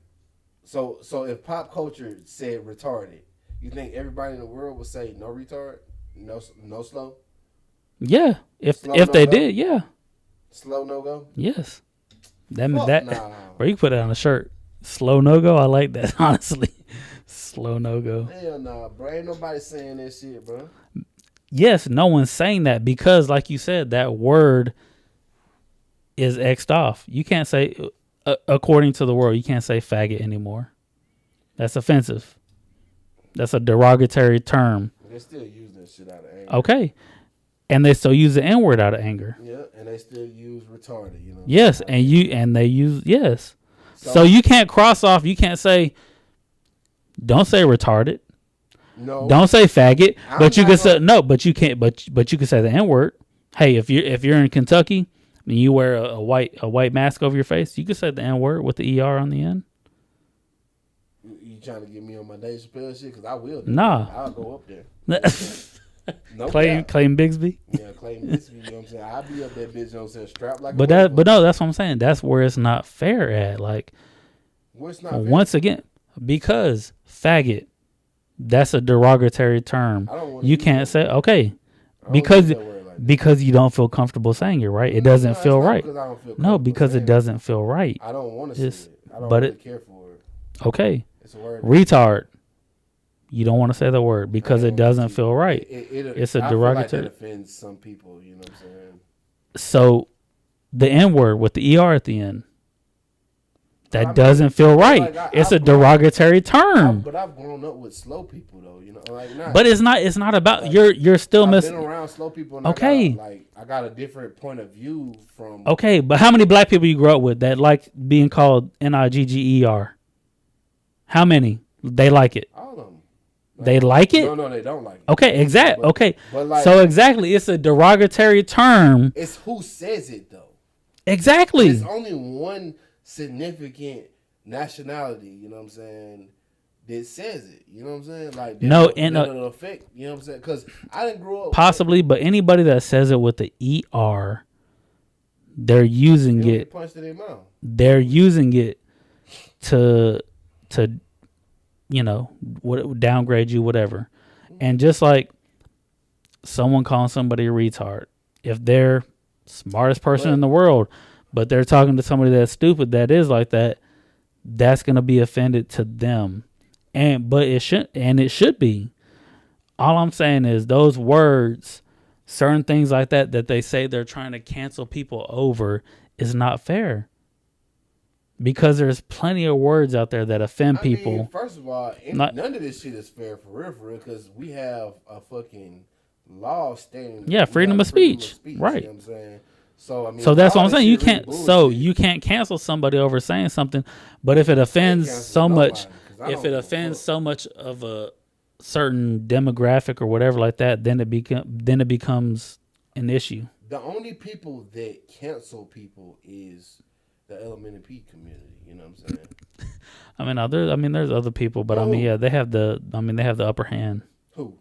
so if pop culture said retarded, you think everybody in the world would say no retard, no slow, Yeah. If Slow they no-go? did, yeah. slow no go? Yes. Fuck That nah. or you put it on a shirt. Slow no go. I like that, honestly. Slow no go. Hell nah, bro. Ain't nobody saying that shit, bro. Yes, no one's saying that because, like you said, that word is X'd off. You can't say, according to the world, you can't say faggot anymore. That's offensive. That's a derogatory term. They still use that shit out of anger. Okay. And they still use the N word out of anger. Yeah, and they still use retarded. You know. Yes, and they use yes. So you can't cross off. You can't say, don't say retarded. No. Don't say faggot. I'm But you not can say gonna- no. But you can't. But you can say the N word. Hey, if you're in Kentucky and you wear a white mask over your face, you can say the N word with the ER on the end. You trying to get me on my Dave Chappelle shit? Because I will. Nah. I'll go up there. No cap. Claim Bigsby. Yeah, claim this. You know what I'm saying? I'll be up that bitch. You know what I'm saying? Strapped like. But a no, that's what I'm saying. That's where it's not fair at. Like What's not fair? once again, because faggot, that's a derogatory term. I don't wanna You use can't that say okay I don't because use that word like that. because you don't feel comfortable saying it, right? It No, doesn't it's feel not right. because I don't feel No, comfortable because saying it doesn't feel right. I don't want to It's- say it. I don't but really it- care for it. Okay. It's a word. Retard. You don't want to say the word because I it don't doesn't want to. feel right. It's a I derogatory- feel like that offends some people. You know what I'm saying? So the N word with the ER at the end, that I mean, doesn't feel right. like It's a I've- derogatory term. But I've grown up with slow people though. You know, like not. But it's not about Like, you're still I've missing. been around slow people. And Okay. I got a different point of view from. Okay, but how many black people you grew up with that like being called NIGGER? How many? They like it. All of them. They like it? No, they don't like it. Okay, exactly. But- Okay. but like- So exactly, it's a derogatory term. It's who says it though. Exactly. There's only one significant nationality, you know what I'm saying, that says it. You know what I'm saying? Like No, and and, it'll affect. You know what I'm saying? Because I didn't grow up. Possibly, but anybody that says it with the ER, they're using They it. get punched in their mouth. They're using it to downgrade you, whatever. And just like someone calling somebody a retard, if they're smartest person in the world, but they're talking to somebody that's stupid that is like that, that's gonna be offended to them. But it should be. All I'm saying is those words, certain things like that they say they're trying to cancel people over is not fair. Because there's plenty of words out there that offend people. I mean, first of all, none of this shit is fair for real, because we have a fucking law stating. Yeah, freedom of speech. Right. You know what I'm saying? So I mean, So that's all what I'm this saying. You shit really can't. bullshit. So you can't cancel somebody over saying something. But if it offends cancel so nobody, much, 'cause I if don't it give a offends fuck. so much of a certain demographic or whatever like that, then it becomes an issue. The only people that cancel people is the LMNP community. You know what I'm saying? There's other people, but Who? yeah, they have the upper hand. Who?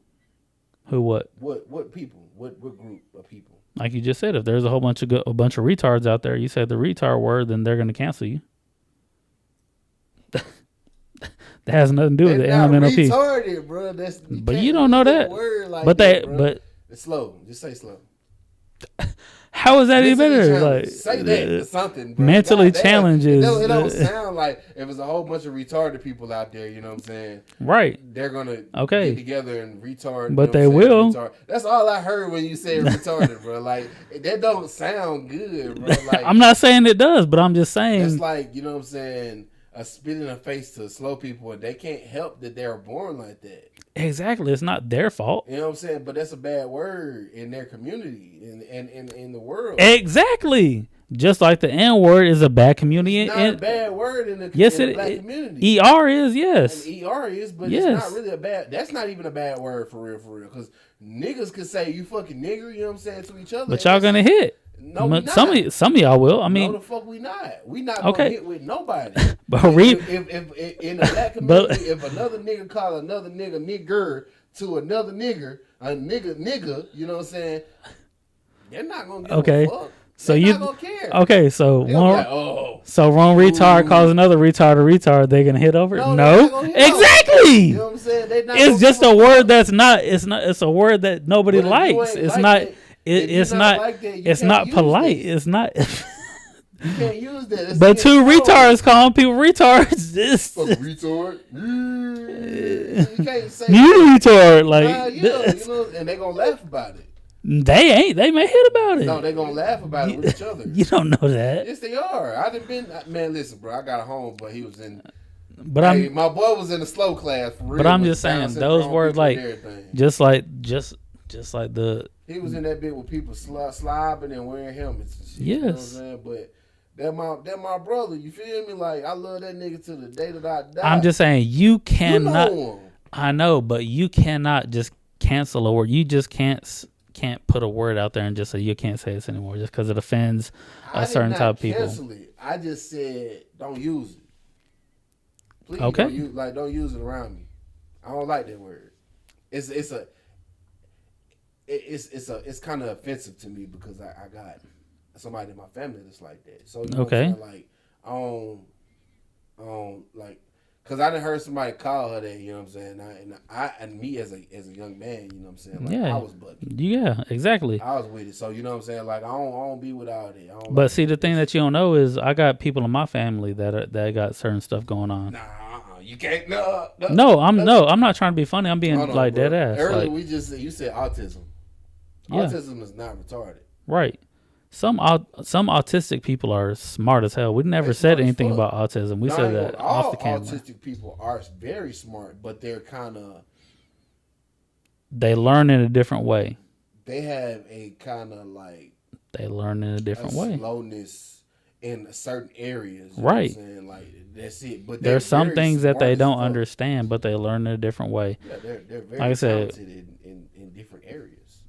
Who? What? What people? What group of people? Like you just said, if there's a bunch of retards out there, you say the retard word, then they're going to cancel you. That has nothing to do with the That's not LMNOP. retarded, bro. But you don't know that. Word like But that, bro. It's slow. Just say slow. How is that any Mentally better? challenged. Like say that or something, bro. mentally Goddamn. challenges. It don't sound like if it's a whole bunch of retarded people out there. You know what I'm saying? right. They're gonna Okay. get together and retard. But you they know what I'm will. saying? Retard. That's all I heard when you said retarded, bro. Like that don't sound good, bro. Like I'm not saying it does, but I'm just saying. it's like, you know what I'm saying, a spit in the face to slow people, and they can't help that they're born like that. Exactly. It's not their fault. You know what I'm saying? But that's a bad word in their community and in the world. Exactly. Just like the N word is a bad community. It's not a bad word in the, Yes, in the it- black it- community. ER is, yes. And ER is, but Yes. it's not really a bad. That's not even a bad word for real. Because niggas could say you fucking nigger, you know what I'm saying, to each other. But y'all gonna hit. No, we not. Some of y'all will. I No, mean, the fuck we not. We not Okay. gonna hit with nobody. but if in the black But- community, if another nigga call another nigger to another nigger, a nigga, you know what I'm saying? They're not gonna give Okay. a fuck. So They're you not gonna care. okay? So They're gonna one be like, oh, so one retard Ooh. calls another retard a retard. They gonna hit over? No, they're No, not gonna hit over. exactly. you know what I'm saying? They not It's gonna just give a fuck. word that's not. It's not. It's a word that nobody But if you likes. ain't It's like not. that, if you It's not not. like that, you It's can't not use polite. this. It's not. You can't use that. It's But two against retards calling people retards. This code. Fuck retard. You can't say you retard. Nah, Like you this. know, and they gonna laugh about it. They ain't. They may hit about it. No, they gonna laugh about it with each other. You don't know that. Yes, they are. I done been. Man, listen, bro. I got a home, but he was in. But Hey, I'm. my boy was in the slow class for real. But I'm with just Down saying those syndrome words people and like everything. just like the He was in that bit with people slobbing and wearing helmets and shit. You know what I'm yes. saying? But that my brother. You feel me? Like I love that nigga to the day that I die. I'm just saying you cannot. You know him. I know, but you cannot just cancel a word. You just can't put a word out there and just say you can't say this anymore just because it offends I a did certain not type of people. cancel it. I just said don't use it. Please Okay. don't use it around me. I don't like that word. It's kind of offensive to me because I got somebody in my family that's like that. So you know Okay. what I'm saying? Like like because I done heard somebody call her that. You know what I'm saying? And me as a young man, you know what I'm saying? Like, Yeah. I was bugging. Yeah, exactly. I was with it. So you know what I'm saying? Like I don't be with all that. I don't But like see, the thing that you don't know is I got people in my family that got certain stuff going on. Nah, you can't. No, I'm not trying to be funny. I'm being Hold on, like bro. dead ass. Earlier Like, you said autism. Yeah. Autism is not retarded. right. Some autistic people are smart as hell. We never They said smart as anything fuck. about autism. We Now, said that all off the camera. autistic people are very smart, but they're kind of They learn in a different way. they have a kind of like They learn in a different way. slowness in certain areas. You Right. know what I'm saying? Like that's it. But There's some very things that smart they as don't fuck. understand, but they learn in a different way. Yeah, they're very Like I said- talented in different areas.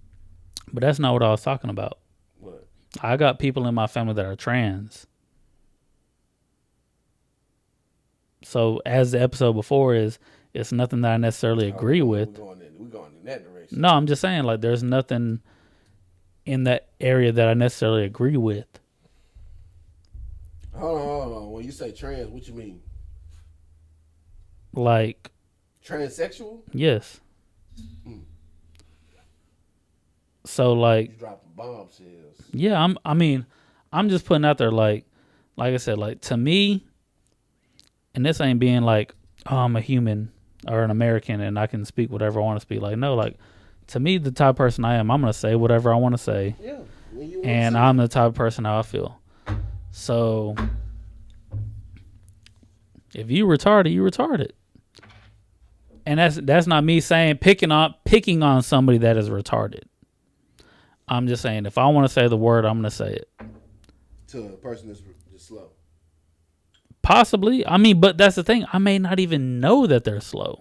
But that's not what I was talking about. What? I got people in my family that are trans. So as the episode before is, it's nothing that I necessarily agree with. We're going in that direction. No, I'm just saying like there's nothing in that area that I necessarily agree with. Hold on. When you say trans, what you mean? Like, Transsexual? yes. So like, You dropping bombshells. yeah, I'm just putting out there like I said, like to me, and this ain't being like, oh, I'm a human or an American and I can speak whatever I want to speak. Like, no, like to me, the type of person I am, I'm gonna say whatever I want to say, Yeah. When you wanna and say I'm the type of person how I feel. So if you retarded, you retarded, and that's not me saying picking on somebody that is retarded. I'm just saying if I want to say the word, I'm gonna say it. to a person that's just slow. Possibly. I mean, but that's the thing. I may not even know that they're slow,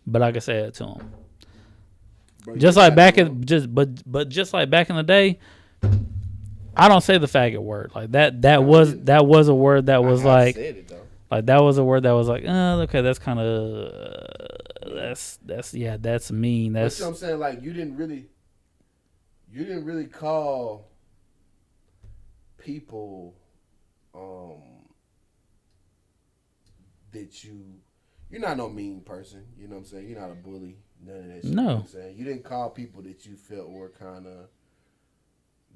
but I can say it to them. Bro, Just you like gotta back know. but just like back in the day, I don't say the faggot word like that. That was a word that was I like said it though. that was a word that was like, okay, that's kind of that's mean. That's That's what I'm saying. Like you didn't really call people that you're not no mean person. You know what I'm saying? You're not a bully. None of that shit. No. You know what I'm saying? You didn't call people that you felt were kind of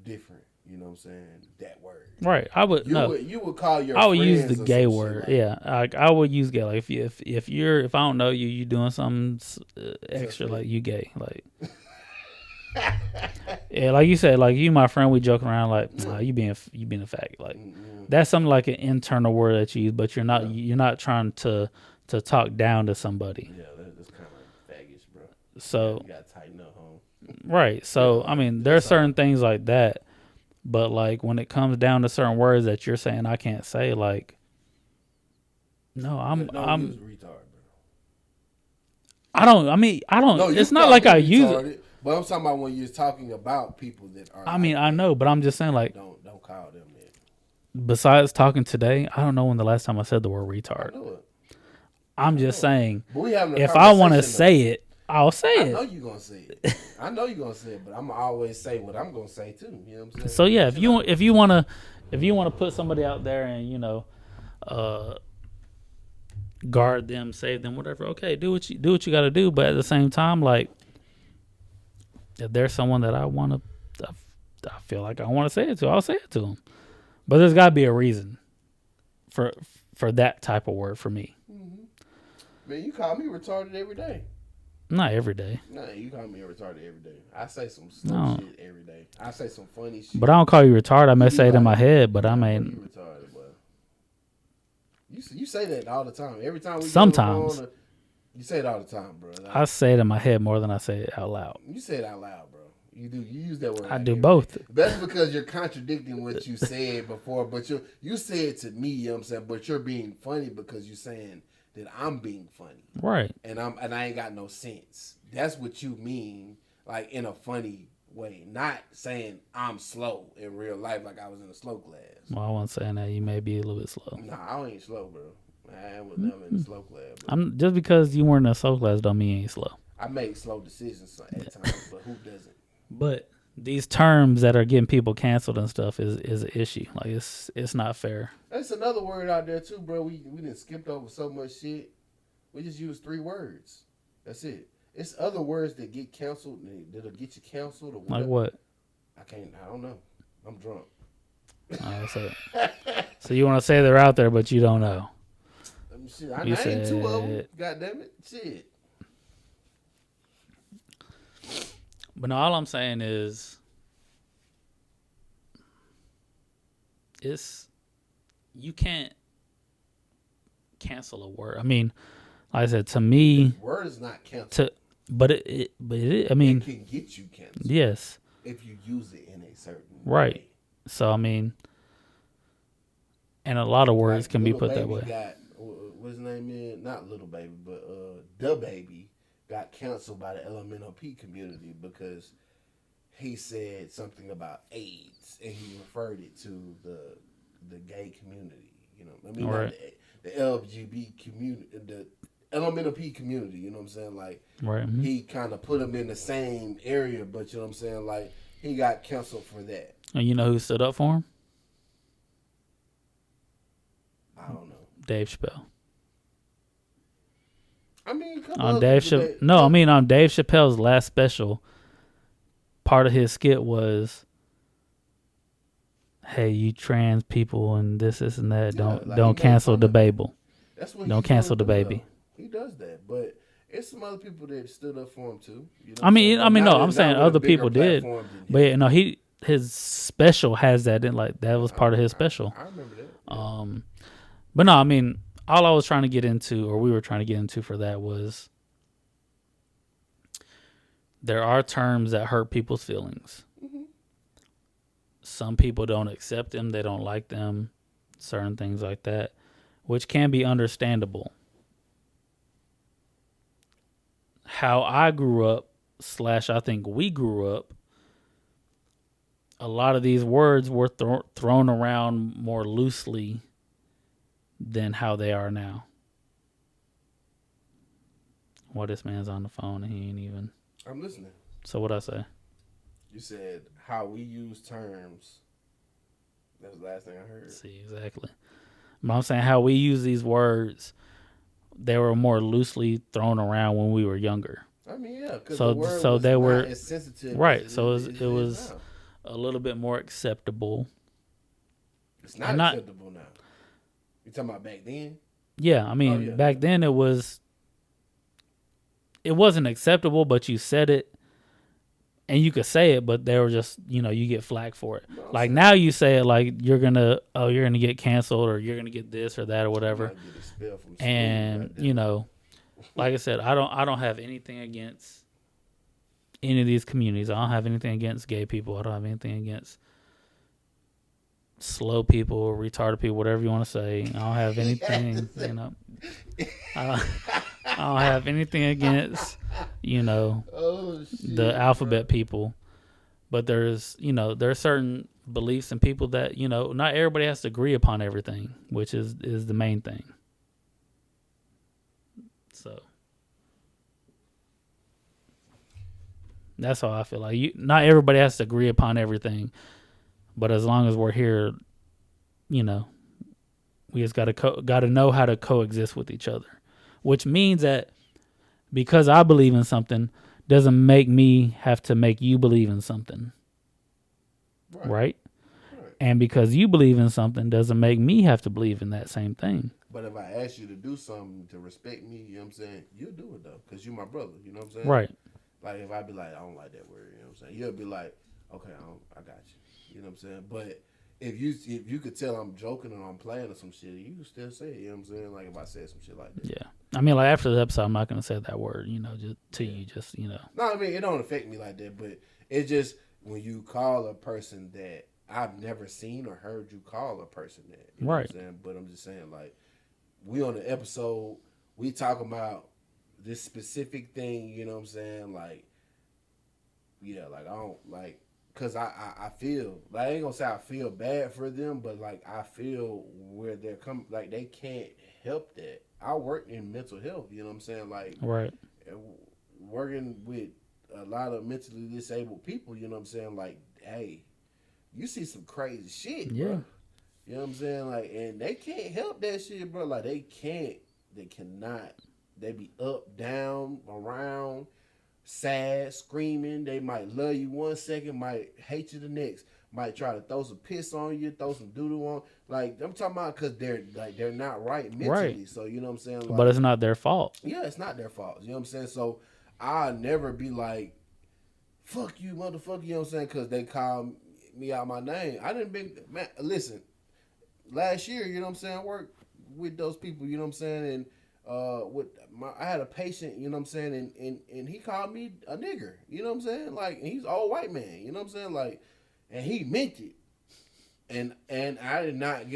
different. You know what I'm saying? That word. right. I would You would call your I would use friends the or gay some shit word. like Yeah, I would use gay. Like if I don't know you, you doing something extra, Just like you gay. Like yeah, like you said, like you my friend, we joking around like nah, you being a faggot. Like that's something like an internal word that you use, but you're not trying to talk down to somebody. Yeah, that's kind of like faggots, bro. So You gotta tighten up, home. right. So Yeah, I mean, there's certain things like that, but like when it comes down to certain words that you're saying I can't say, like no, Don't use retard, bro. I don't. I mean, I don't. No, you it's not call like me I use it. retarded, but I'm talking about when you're talking about people that are. I mean, like I that. know, but I'm just saying, like, Don't call them that. besides talking today, I don't know when the last time I said the word I retard. know it. I'm just saying, But we having a if I want to conversation, say it, I'll say I it. know you gonna say it. I know you gonna say it, but I'm gonna always say what I'm gonna say too. You know what I'm saying? So yeah, if you wanna put somebody out there and guard them, save them, whatever. Okay, do what you got to do. But at the same time, like if there's someone that I feel like I want to say it to, I'll say it to them. But there's got to be a reason for that type of word for me. Man, you call me retarded every day. Not every day. Nah, you call me retarded every day. I say some slow shit every day. I say some funny shit. But I don't call you retarded. I may say it in my like, head, but I You mean, retarded, boy. You say that all the time. Every time we sometimes get on you say it all the time, bro. Like, I say it in my head more than I say it out loud. you say it out loud, bro. You do. You use that word. I like do every both. day. That's because you're contradicting what you said before. But you say it to me. You know what I'm saying? But you're being funny because you're saying that I'm being funny, Right? and I ain't got no sense. That's what you mean, like in a funny way. Not saying I'm slow in real life, like I was in a slow class. Well, I wasn't saying that. You may be a little bit slow. Nah, I ain't slow, bro. I was never in a slow class. Bro. I'm just because you weren't in a slow class don't mean you ain't slow. I make slow decisions at times, but who doesn't? But these terms that are getting people canceled and stuff is an issue. Like it's not fair. That's another word out there too, bro. We done skipped over so much shit. We just used 3 words. That's it. It's other words that get canceled that'll get you canceled or whatever. Like what? I don't know. I'm drunk. So you want to say they're out there, but you don't know. Shit, I You named 2 of them. said- God damn it. Shit. But no, all I'm saying is, you can't cancel a word. I mean, like I said, to me, Word is not canceled. but I mean, It can get you canceled yes, if you use it in a certain right. way. So I mean, and a lot of words Like, can be Lil put that Baby way. Got, what's his name is? Not Little Baby, but Da Baby got canceled by the LMNOP community because he said something about AIDS and he referred it to the gay community. You know, I mean, Right. not the LGBT community, the LMNOP community. You know what I'm saying? Like, Right. Mhm. he kind of put them in the same area, but you know what I'm saying? Like, he got canceled for that. And you know who stood up for him? I don't know. Dave Chappelle. I mean, a couple On other Dave people Chappelle. No, I mean on Dave Chappelle's last special. Part of his skit was, "Hey, you trans people and this and that. Yeah, like, he Don't made cancel fun the of it. baby. That's what Don't he's cancel gonna the do, baby." though. He does that, but it's some other people that stood up for him too. You know I mean, what I'm saying? no, Not I'm with- saying not with a other bigger people did, platform than him. but yeah, no, his special has that in, like that was part of his special. I remember that. But no, I mean, all I was trying to get into, or we were trying to get into for that was, there are terms that hurt people's feelings. Mm-hmm. Some people don't accept them, they don't like them, certain things like that, which can be understandable. How I grew up, / I think we grew up, a lot of these words were thrown around more loosely than how they are now. Well, this man's on the phone and he ain't even. I'm listening. So what I say? You said how we use terms. That was the last thing I heard. See, exactly. But I'm saying how we use these words, they were more loosely thrown around when we were younger. I mean, yeah, because So- the word so was they not were- as sensitive. Right, as so it it is was now. a little bit more acceptable. It's not and not- acceptable now. You talking about back then? Yeah, I mean, yeah. back then it wasn't acceptable, but you said it. And you could say it, but they were just, you get flack for it. No, I'm Like saying- now you say it like you're gonna get canceled or you're gonna get this or that or whatever. Might get expelled from school And right there. like I said, I don't have anything against any of these communities. I don't have anything against gay people. I don't have anything against slow people, retarded people, whatever you want to say. I don't have anything, I don't have anything against, Oh, shit, the alphabet people. But there's certain beliefs and people that, not everybody has to agree upon everything, which is the main thing. So That's how I feel. Like not everybody has to agree upon everything, but as long as we're here, you know, we just gotta know how to coexist with each other. Which means that because I believe in something doesn't make me have to make you believe in something. Right? Right. And because you believe in something doesn't make me have to believe in that same thing. But if I ask you to do something to respect me, you know what I'm saying, you'll do it though, because you're my brother, you know what I'm saying? Right. Like if I be like, I don't like that word, you know what I'm saying? You'll be like, okay, I got you. You know what I'm saying? But if you could tell I'm joking or I'm playing or some shit, you can still say it, you know what I'm saying? Like if I said some shit like that. Yeah. I mean, like after the episode, I'm not gonna say that word, you know, just to you, just you know. No, I mean it don't affect me like that, but it just when you call a person that I've never seen or heard you call a person that, you know right? What I'm saying? But I'm just saying, like we on the episode, we talking about this specific thing, you know what I'm saying? Like, yeah, like I don't like, cause I feel like I ain't gonna say I feel bad for them, but like I feel where they're coming, like they can't help that. I work in mental health, you know what I'm saying? Like, right, working with a lot of mentally disabled people, you know what I'm saying? Like, hey, you see some crazy shit, yeah, bro. You know what I'm saying? Like, and they can't help that shit, bro. Like, they cannot. They be up, down, around, sad, screaming. They might love you 1 second, might hate you the next. Might try to throw some piss on you, throw some doodle on. Like, I'm talking about because they're not right mentally. Right. So, you know what I'm saying? Like, but it's not their fault. yeah, it's not their fault. You know what I'm saying? So, I'll never be like, fuck you, motherfucker. You know what I'm saying? Because they call me out my name. I didn't be, man, listen, last year, you know what I'm saying, I worked with those people, you know what I'm saying, and I had a patient, you know what I'm saying, and he called me a nigger, you know what I'm saying, like, and he's an old white man, you know what I'm saying, like, and he meant it, and I did not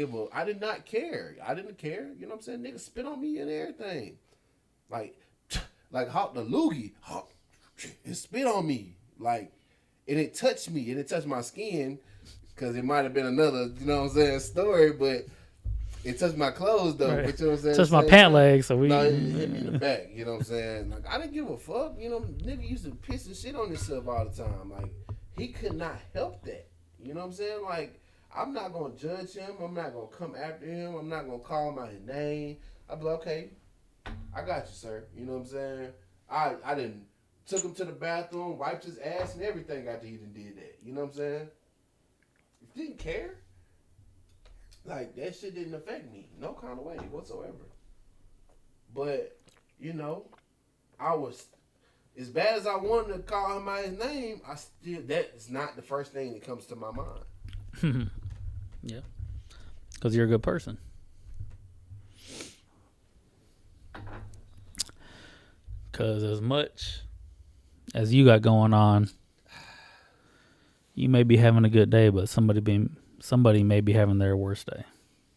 care, you know what I'm saying, nigga spit on me and everything, like Hawk the loogie, and spit on me, like, and it touched me, and it touched my skin, because it might have been another, you know what I'm saying, story, but it touched my clothes, though. Right. But you know what I'm saying? Touched my pant leg, so we... No, it hit me in the back, you know what I'm saying? Like, I didn't give a fuck. You know, nigga used to piss and shit on himself all the time. Like, he could not help that. You know what I'm saying? Like, I'm not going to judge him. I'm not going to come after him. I'm not going to call him out his name. I'll be like, okay, I got you, sir. You know what I'm saying? I didn't took him to the bathroom, wiped his ass and everything after he done did that. You know what I'm saying? Didn't care. Like, that shit didn't affect me. No kind of way whatsoever. But, you know, I was, as bad as I wanted to call him out his name, that's not the first thing that comes to my mind. Yeah. Because you're a good person. Because as much as you got going on, you may be having a good day, but somebody may be having their worst day.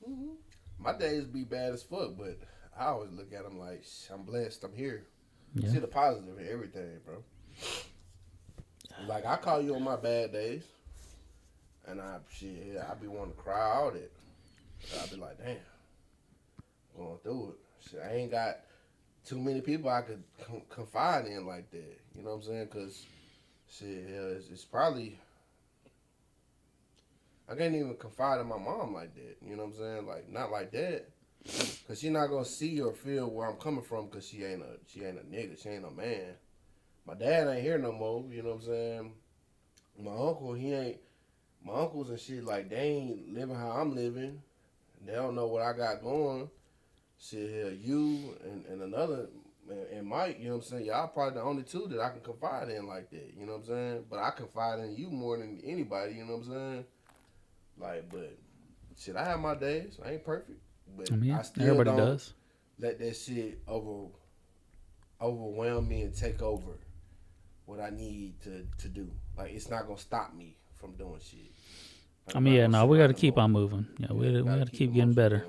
Mm-hmm. My days be bad as fuck, but I always look at them like, I'm blessed, I'm here. Yeah. See the positive in everything, bro. Like, I call you on my bad days, and I be wanting to cry all that. So I be like, damn, going through it. Shit, I ain't got too many people I could confide in like that. You know what I'm saying? Because, shit, it's probably... I can't even confide in my mom like that. You know what I'm saying? Like, not like that. Because she not going to see or feel where I'm coming from because she ain't a nigga. She ain't a man. My dad ain't here no more. You know what I'm saying? My uncles and shit, like, they ain't living how I'm living. They don't know what I got going. Shit, you and another, and Mike, you know what I'm saying? Y'all probably the only two that I can confide in like that. You know what I'm saying? But I confide in you more than anybody. You know what I'm saying? Like, but shit, I have my days. I ain't perfect, but I still everybody does. Let that shit overwhelm me and take over what I need to do. Like, it's not gonna stop me from doing shit. Like, I mean, yeah, no, we got to keep on moving. Yeah, we got to keep getting better.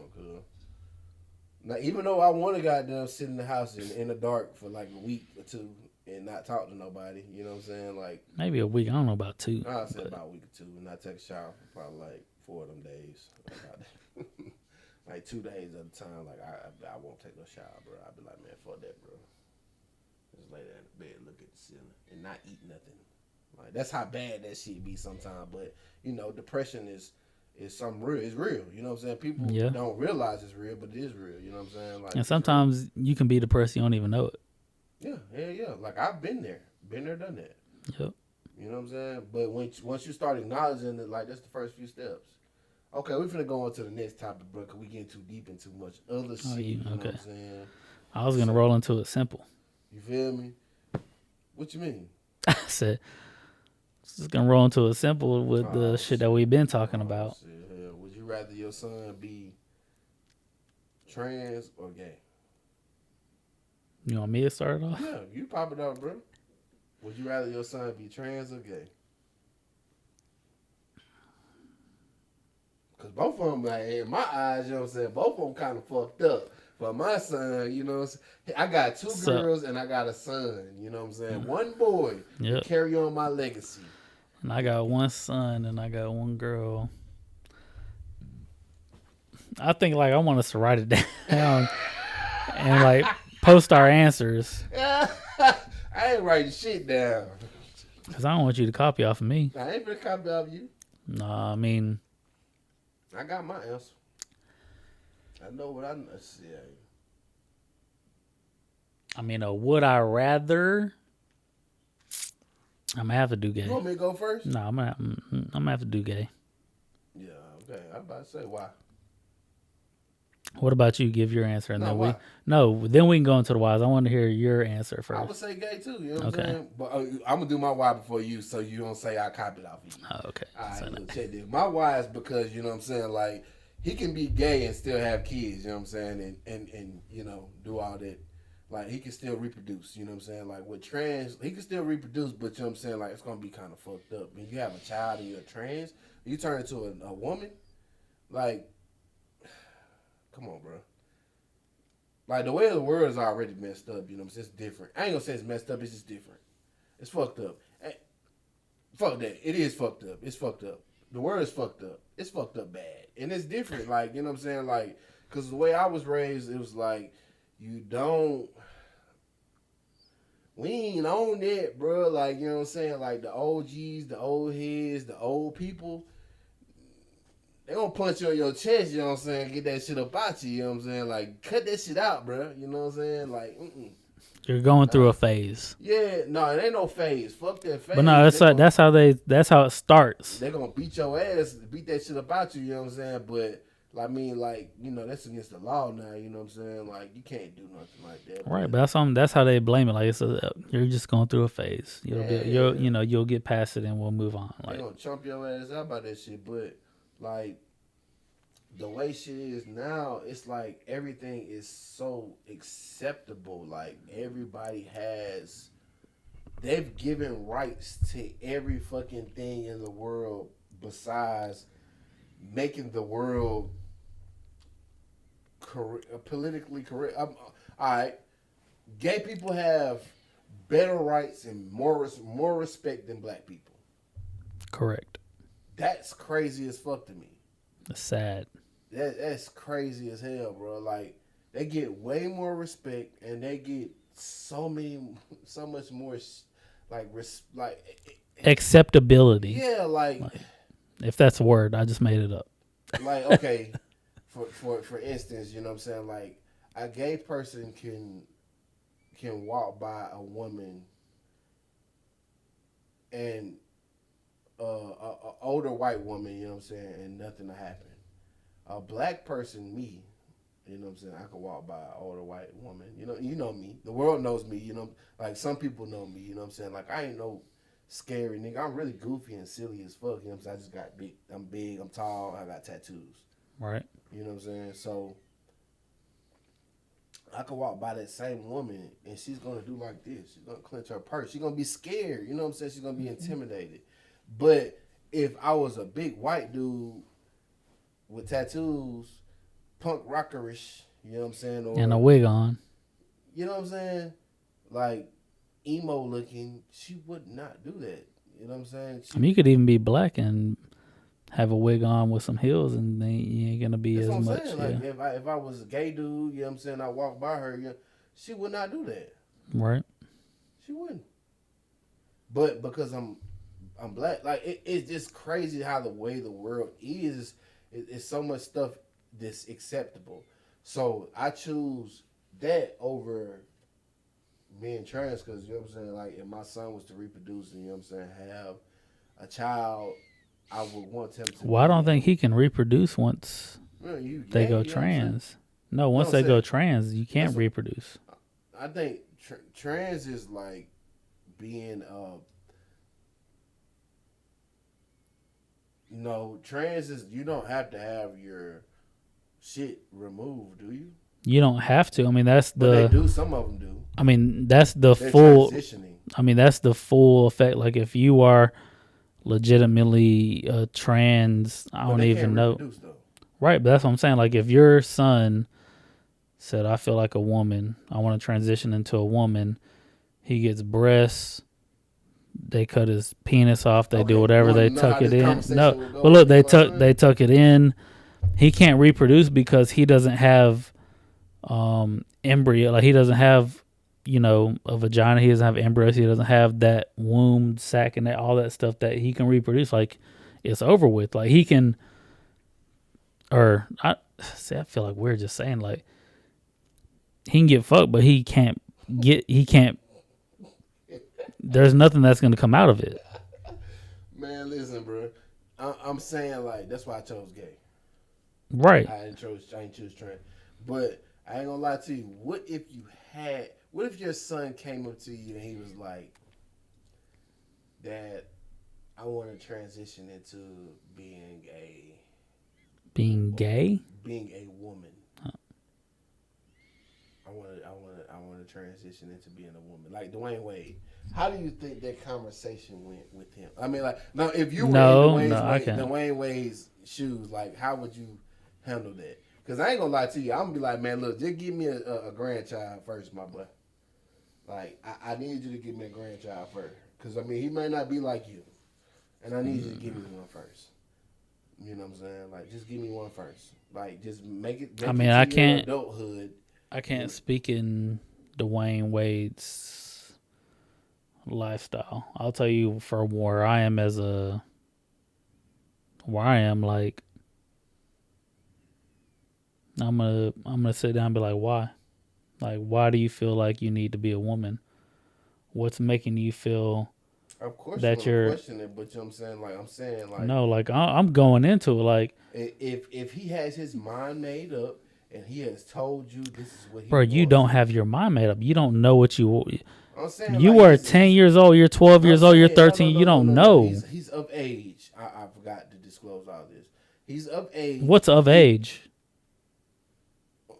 Now, even though I want to goddamn sit in the house in the dark for like a week or two and not talk to nobody, you know what I'm saying? Like, maybe a week. I don't know about 2. I'll say about a week or 2, and I take a shower for probably like 4 of them days. Like 2 days at a time. Like, I won't take no shower, bro. I'll be like, man, fuck that, bro. Just lay there in the bed, look at the ceiling, and not eat nothing. Like that's how bad that shit be sometimes. But you know, depression is something real. It's real. You know what I'm saying? People don't realize it's real, but it is real. You know what I'm saying? Like, and sometimes you can be depressed, you don't even know it. Yeah. Like I've been there, done that. Yep. You know what I'm saying? But once you start acknowledging it, like that's the first few steps. Okay, we're finna go on to the next topic, bro, because we getting too deep into much other shit. You know what I'm saying? I was gonna roll into it simple. You feel me? What you mean? I said, just gonna roll into it simple with the shit that we've been talking about. Shit. Would you rather your son be trans or gay? You want me to start it off? Yeah, you pop it up, bro. Would you rather your son be trans or gay? Because both of them, like, in my eyes, you know what I'm saying, both of them kind of fucked up. But my son, you know, I got two girls and I got a son, you know what I'm saying? One boy to carry on my legacy. And I got one son and I got one girl. I think, like, I want us to write it down and, like, post our answers. I ain't writing shit down. Because I don't want you to copy off of me. I ain't gonna copy off you. Nah, I mean, I got my answer. I know what I see. I mean, would I rather? I'm gonna have to do gay. You want me to go first? No, I'm gonna have to do gay. Yeah, okay. I'm about to say why. What about you? Give your answer, and why? then we can go into the whys. I want to hear your answer first. I would say gay too. You know what I'm saying? But I'm gonna do my why before you, so you don't say I copied off of you. Oh, okay. All right, look, check this. My why is because you know what I'm saying. Like he can be gay and still have kids. You know what I'm saying? And you know do all that. Like he can still reproduce. You know what I'm saying? Like with trans, he can still reproduce, but you know what I'm saying. Like it's gonna be kind of fucked up. When you have a child and you're trans, you turn into a woman. Like, come on, bro. Like, the way the world is already messed up, you know what I'm saying? It's different. I ain't gonna say it's messed up, it's just different. It's fucked up. Fuck that. It is fucked up. It's fucked up. The world is fucked up. It's fucked up bad. And it's different, like, you know what I'm saying? Like, because the way I was raised, it was like, we ain't on that, bro. Like, you know what I'm saying? Like, the OGs, the old heads, the old people, they gonna punch you on your chest, you know what I'm saying? Get that shit up out you know what I'm saying? Like, cut that shit out, bro. You know what I'm saying? Like, You're going through a phase. Yeah, no, it ain't no phase. Fuck that phase. But no, that's how it starts. They gonna beat your ass, beat that shit about you, you know what I'm saying? But, I mean, like, you know, that's against the law now, you know what I'm saying? Like, you can't do nothing like that. Right, but that's how they blame it. Like, you're just going through a phase. You'll get past it and we'll move on. Like, they gonna chump your ass out about that shit, but like the way shit is now, it's like everything is so acceptable. Like they've given rights to every fucking thing in the world besides making the world politically correct. All right, gay people have better rights and more respect than black people. Correct. That's crazy as fuck to me. That's sad. That's crazy as hell, bro. Like they get way more respect and they get so much more acceptability. Yeah, like if that's a word, I just made it up. Like okay, for instance, you know what I'm saying? Like a gay person can walk by a woman and a older white woman, you know what I'm saying, and nothing will happen. A black person, me, you know what I'm saying, I can walk by an older white woman. You know me. The world knows me, you know. Like some people know me, you know what I'm saying? Like I ain't no scary nigga. I'm really goofy and silly as fuck, you know what I'm saying? I just got big. I'm big, I'm tall, I got tattoos. Right. You know what I'm saying? So I could walk by that same woman and she's gonna do like this. She's gonna clench her purse. She's gonna be scared. You know what I'm saying? She's gonna be intimidated. But if I was a big white dude with tattoos, punk rockerish, you know what I'm saying? Or, and a wig on. You know what I'm saying? Like emo looking, she would not do that. You know what I'm saying? You could even be black and have a wig on with some heels and then you ain't gonna be as much. Saying. Like if I was a gay dude, you know what I'm saying, I walked by her, she would not do that. Right. She wouldn't. But because I'm I'm black. Like it's just crazy how the way the world is. It's so much stuff that's acceptable. So I choose that over being trans because you know what I'm saying. Like if my son was to reproduce and you know what I'm saying have a child, I would want him to. Well, I don't think he can reproduce once they go you know trans. No, once they go trans, you can't reproduce. I think trans is like being no, trans is you don't have to have your shit removed, do you? You don't have to. I mean, that's But they do. Some of them do. I mean, that's the They're full. transitioning. I mean, that's the full effect. Like, if you are legitimately trans, I don't even know. Right, but that's what I'm saying. Like, if your son said, "I feel like a woman. I want to transition into a woman," he gets breasts. They cut his penis off. They do whatever. They tuck it in. No, but look, they tuck it in. He can't reproduce because he doesn't have embryo. Like he doesn't have, a vagina. He doesn't have embryos. He doesn't have that womb sac and all that stuff that he can reproduce. Like it's over with. Like he can. I feel like we're just saying like he can get fucked, but he can't. There's nothing that's going to come out of it. Man, listen, bro. I'm saying like that's why I chose gay. Right. I didn't choose trans. But I ain't gonna lie to you. What if your son came up to you and he was like, "Dad, I want to transition into being gay." Being a woman. Huh. I want to transition into being a woman. Like Dwayne Wade. How do you think that conversation went with him? I mean, like, now if you were in Dwayne Wade's shoes, like, how would you handle that? Because I ain't gonna lie to you, I'm gonna be like, man, look, just give me a grandchild first, my boy. Like, I need you to give me a grandchild first. Because, I mean, he may not be like you. And I need you to give me one first. You know what I'm saying? Like, just give me one first. Like, just make it. I can't. Adulthood. I can't speak in Dwayne Wade's lifestyle. I'll tell you for where I am like, I'm gonna sit down and be like, why? Like, why do you feel like you need to be a woman? What's making you feel of course that you're questioning it, but you know what I'm saying? Like no, like I'm going into it like if he has his mind made up and he has told you this is what he bro, wants. You don't have your mind made up. You don't know what you I'm saying you like are 10 years old, you're 12 years old, you're 13, you don't know. He's of age. I forgot to disclose all this. He's of age. What's of age?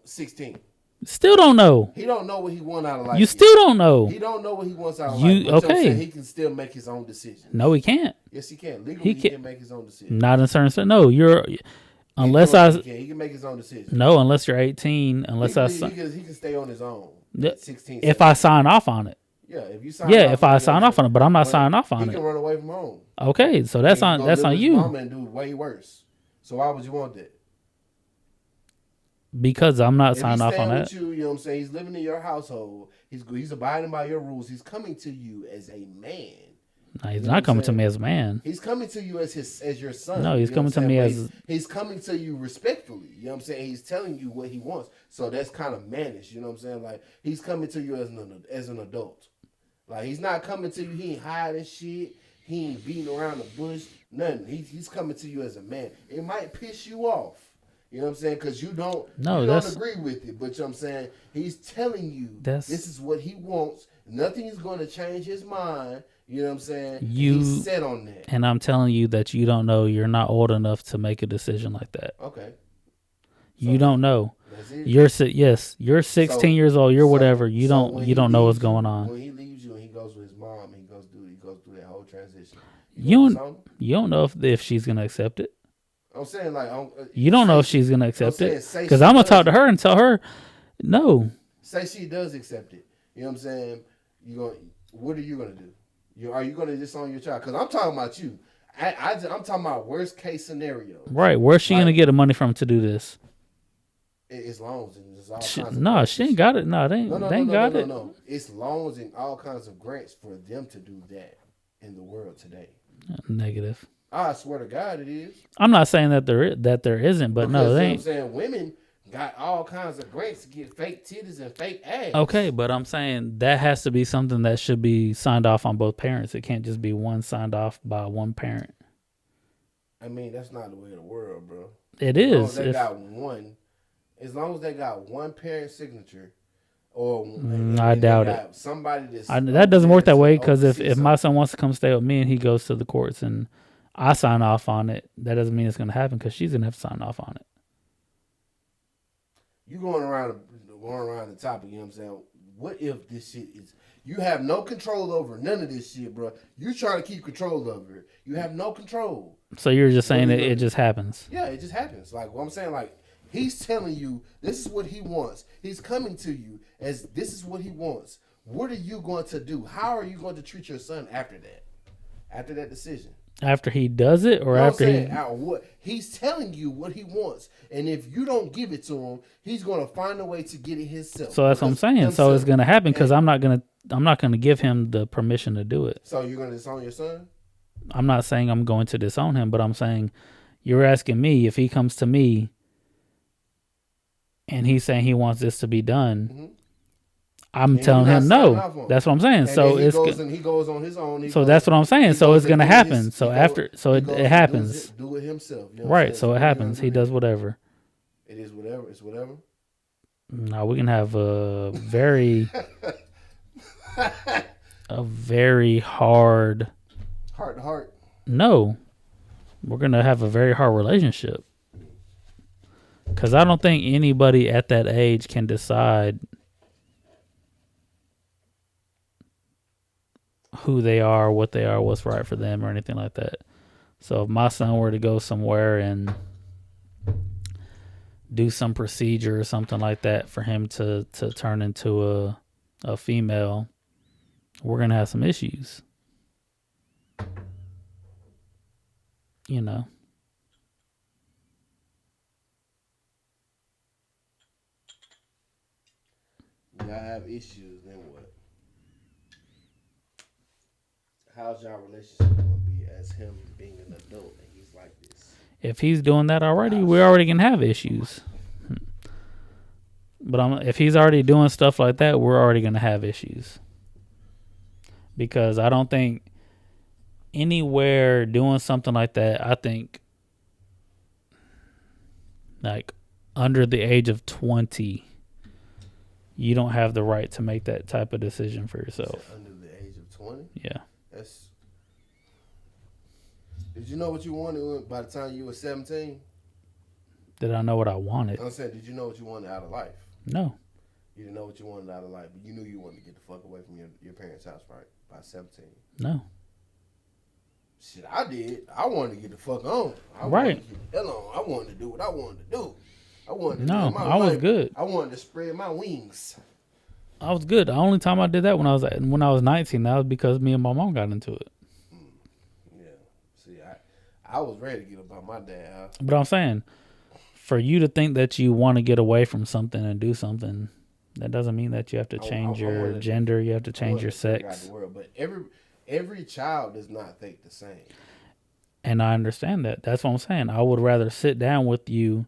16. Still don't know. He don't know what he wants out of life. You still don't know. He don't know what he wants out of life. Okay. He can still make his own decision. No, he can't. Yes, he can. Legally, he can make his own decision. Not in certain states. No, he can make his own decision. No, unless you're 18. Unless he can stay on his own. 16. If I sign off on it. Yeah, if you sign. Yeah, if I sign off on it, but I'm not signing off on it. He can run away from home. Okay, so that's on you. Mama and do way worse. So why would you want that? Because I'm not signing off on that. You know what I'm saying? He's living in your household. He's abiding by your rules. He's coming to you as a man. No, he's not coming to me as a man. He's coming to you as your son. No, he's coming to me as he's coming to you respectfully. You know what I'm saying? He's telling you what he wants. So that's kind of mannish. You know what I'm saying? Like he's coming to you as an adult. Like he's not coming to you. He ain't hiding shit. He ain't beating around the bush. Nothing. He's coming to you as a man. It might piss you off. You know what I'm saying? Because you don't agree with it. But you know what I'm saying? He's telling you this is what he wants. Nothing is going to change his mind. You know what I'm saying? He's set on that. And I'm telling you that you don't know. You're not old enough to make a decision like that. Okay. You don't know. You're 16 years old. You're whatever. You don't know what's going on. When he leaves you and he goes with his mom, he goes through that whole transition. You don't know if she's gonna accept it. I'm saying like you don't know if she's gonna accept it because I'm gonna talk to her and tell her no. Say she does accept it. You know what I'm saying? What are you gonna do? Are you gonna disown your child? Because I'm talking about you. I'm talking about worst case scenario. Right? Where's she gonna get the money from to do this? It's loans and there's all kinds of she ain't got it. No, they ain't got it. No. It's loans and all kinds of grants for them to do that in the world today. Negative. I swear to God, it is. I'm not saying that there isn't, but Because, no, you know they what I'm ain't. saying? Women got all kinds of grants to get fake titties and fake ass. Okay, but I'm saying that has to be something that should be signed off on both parents. It can't just be one signed off by one parent. I mean, that's not the way of the world, bro. It As long is. as they got one, as long as they got one parent signature, or I doubt it. somebody that's That doesn't work that way because if oversees my son wants to come stay with me and he goes to the courts and I sign off on it, that doesn't mean it's going to happen because she's going to have to sign off on it. you going around the topic, you know what I'm saying? What if this shit is, you have no control over none of this shit, bro. You trying to keep control over it. You have no control. So you're just saying What are that you it gonna just happens. Yeah, it just happens. Like what I'm saying, like he's telling you this is what he wants. He's coming to you as this is what he wants. What are you going to do? How are you going to treat your son after that? After that decision? After he does it or You know what I'm after saying? he... Out what he's telling you what he wants, and if you don't give it to him, he's gonna find a way to get it himself. So that's what I'm saying. So it's going to happen because I'm not going to give him the permission to do it. So you're gonna disown your son? I'm not saying I'm going to disown him, but I'm saying you're asking me if he comes to me and he's saying he wants this to be done. Mm-hmm. I'm And telling you're him not signing no. off on it. That's what I'm saying. And So then it's he goes on his own. so that's what I'm saying. So it's gonna happen. So after, so it happens. Do it himself. You know what I'm Right. saying? So it happens. He does whatever. It is whatever. It's whatever. No, we can have a very hard. Heart to heart. No, we're gonna have a very hard relationship. Because I don't think anybody at that age can decide who they are, what they are, what's right for them, or anything like that. So if my son were to go somewhere and do some procedure or something like that for him to turn into a female, we're going to have some issues. You know. Y'all have issues, then what? How's y'all relationship gonna be as him being an adult and he's like this? If he's doing that already, we already can have issues. But if he's already doing stuff like that, we're already going to have issues. Because I don't think anywhere doing something like that, I think like under the age of 20, you don't have the right to make that type of decision for yourself. Under the age of 20? Yeah. That's. Did you know what you wanted by the time you were 17? Did I know what I wanted? I'm saying, did you know what you wanted out of life? No. You didn't know what you wanted out of life, but you knew you wanted to get the fuck away from your parents' house, right? By 17. No. Shit, I did. I wanted to get the fuck on. I Right. wanted to get the hell on. I wanted to do what I wanted to do. I wanted to No, live my I was life. good. I wanted to spread my wings. I was good. The only time I did that when I was 19, that was because me and my mom got into it. Yeah. See, I was ready to get up out my dad house. But I'm saying, for you to think that you want to get away from something and do something, that doesn't mean that you have to change your gender. You have to change your sex. The world, but every child does not think the same. And I understand that. That's what I'm saying. I would rather sit down with you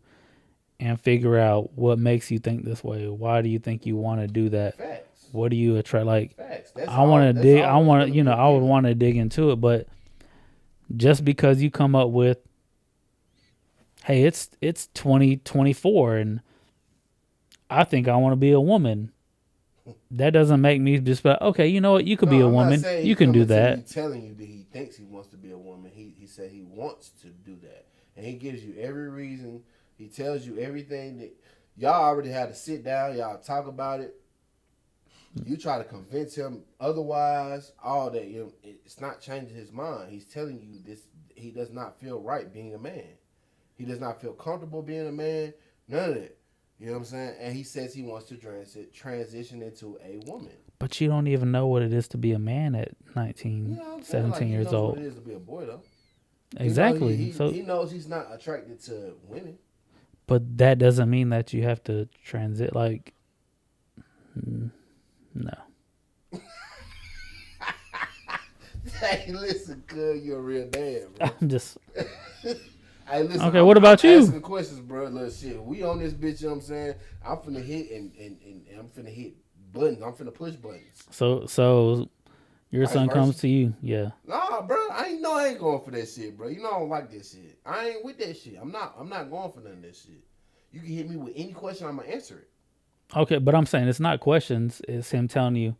and figure out what makes you think this way. Why do you think you want to do that? Facts. What do you attract? Like, Facts. I want to dig. I want to, I would want to dig into it. But just because you come up with, hey, it's 2024 and I think I want to be a woman, that doesn't make me just be like, okay, you know what? You could be a woman. You can do that. He's telling you that he thinks he wants to be a woman. He said he wants to do that, and he gives you every reason. He tells you everything that y'all already had to sit down. Y'all talk about it. You try to convince him otherwise. All that, it's not changing his mind. He's telling you this. He does not feel right being a man. He does not feel comfortable being a man. None of that. You know what I'm saying? And he says he wants to transition into a woman. But you don't even know what it is to be a man at 19, 17 years old. He knows what it is to be a boy, though. Exactly. He knows he's not attracted to women. But that doesn't mean that you have to transit. Like, no. Hey, listen, cuz you're a real dad, bro. I'm just Hey, listen. Okay, what about you? Asking questions, bro. Look, shit. We on this bitch, you know what I'm saying? I'm finna hit and I'm finna hit buttons. I'm finna push buttons. so your Vice son versa. comes to you, yeah. Nah, bro. I ain't going for that shit, bro. You know I don't like that shit. I ain't with that shit. I'm not going for none of that shit. You can hit me with any question, I'm gonna answer it. Okay, but I'm saying it's not questions. It's him telling you,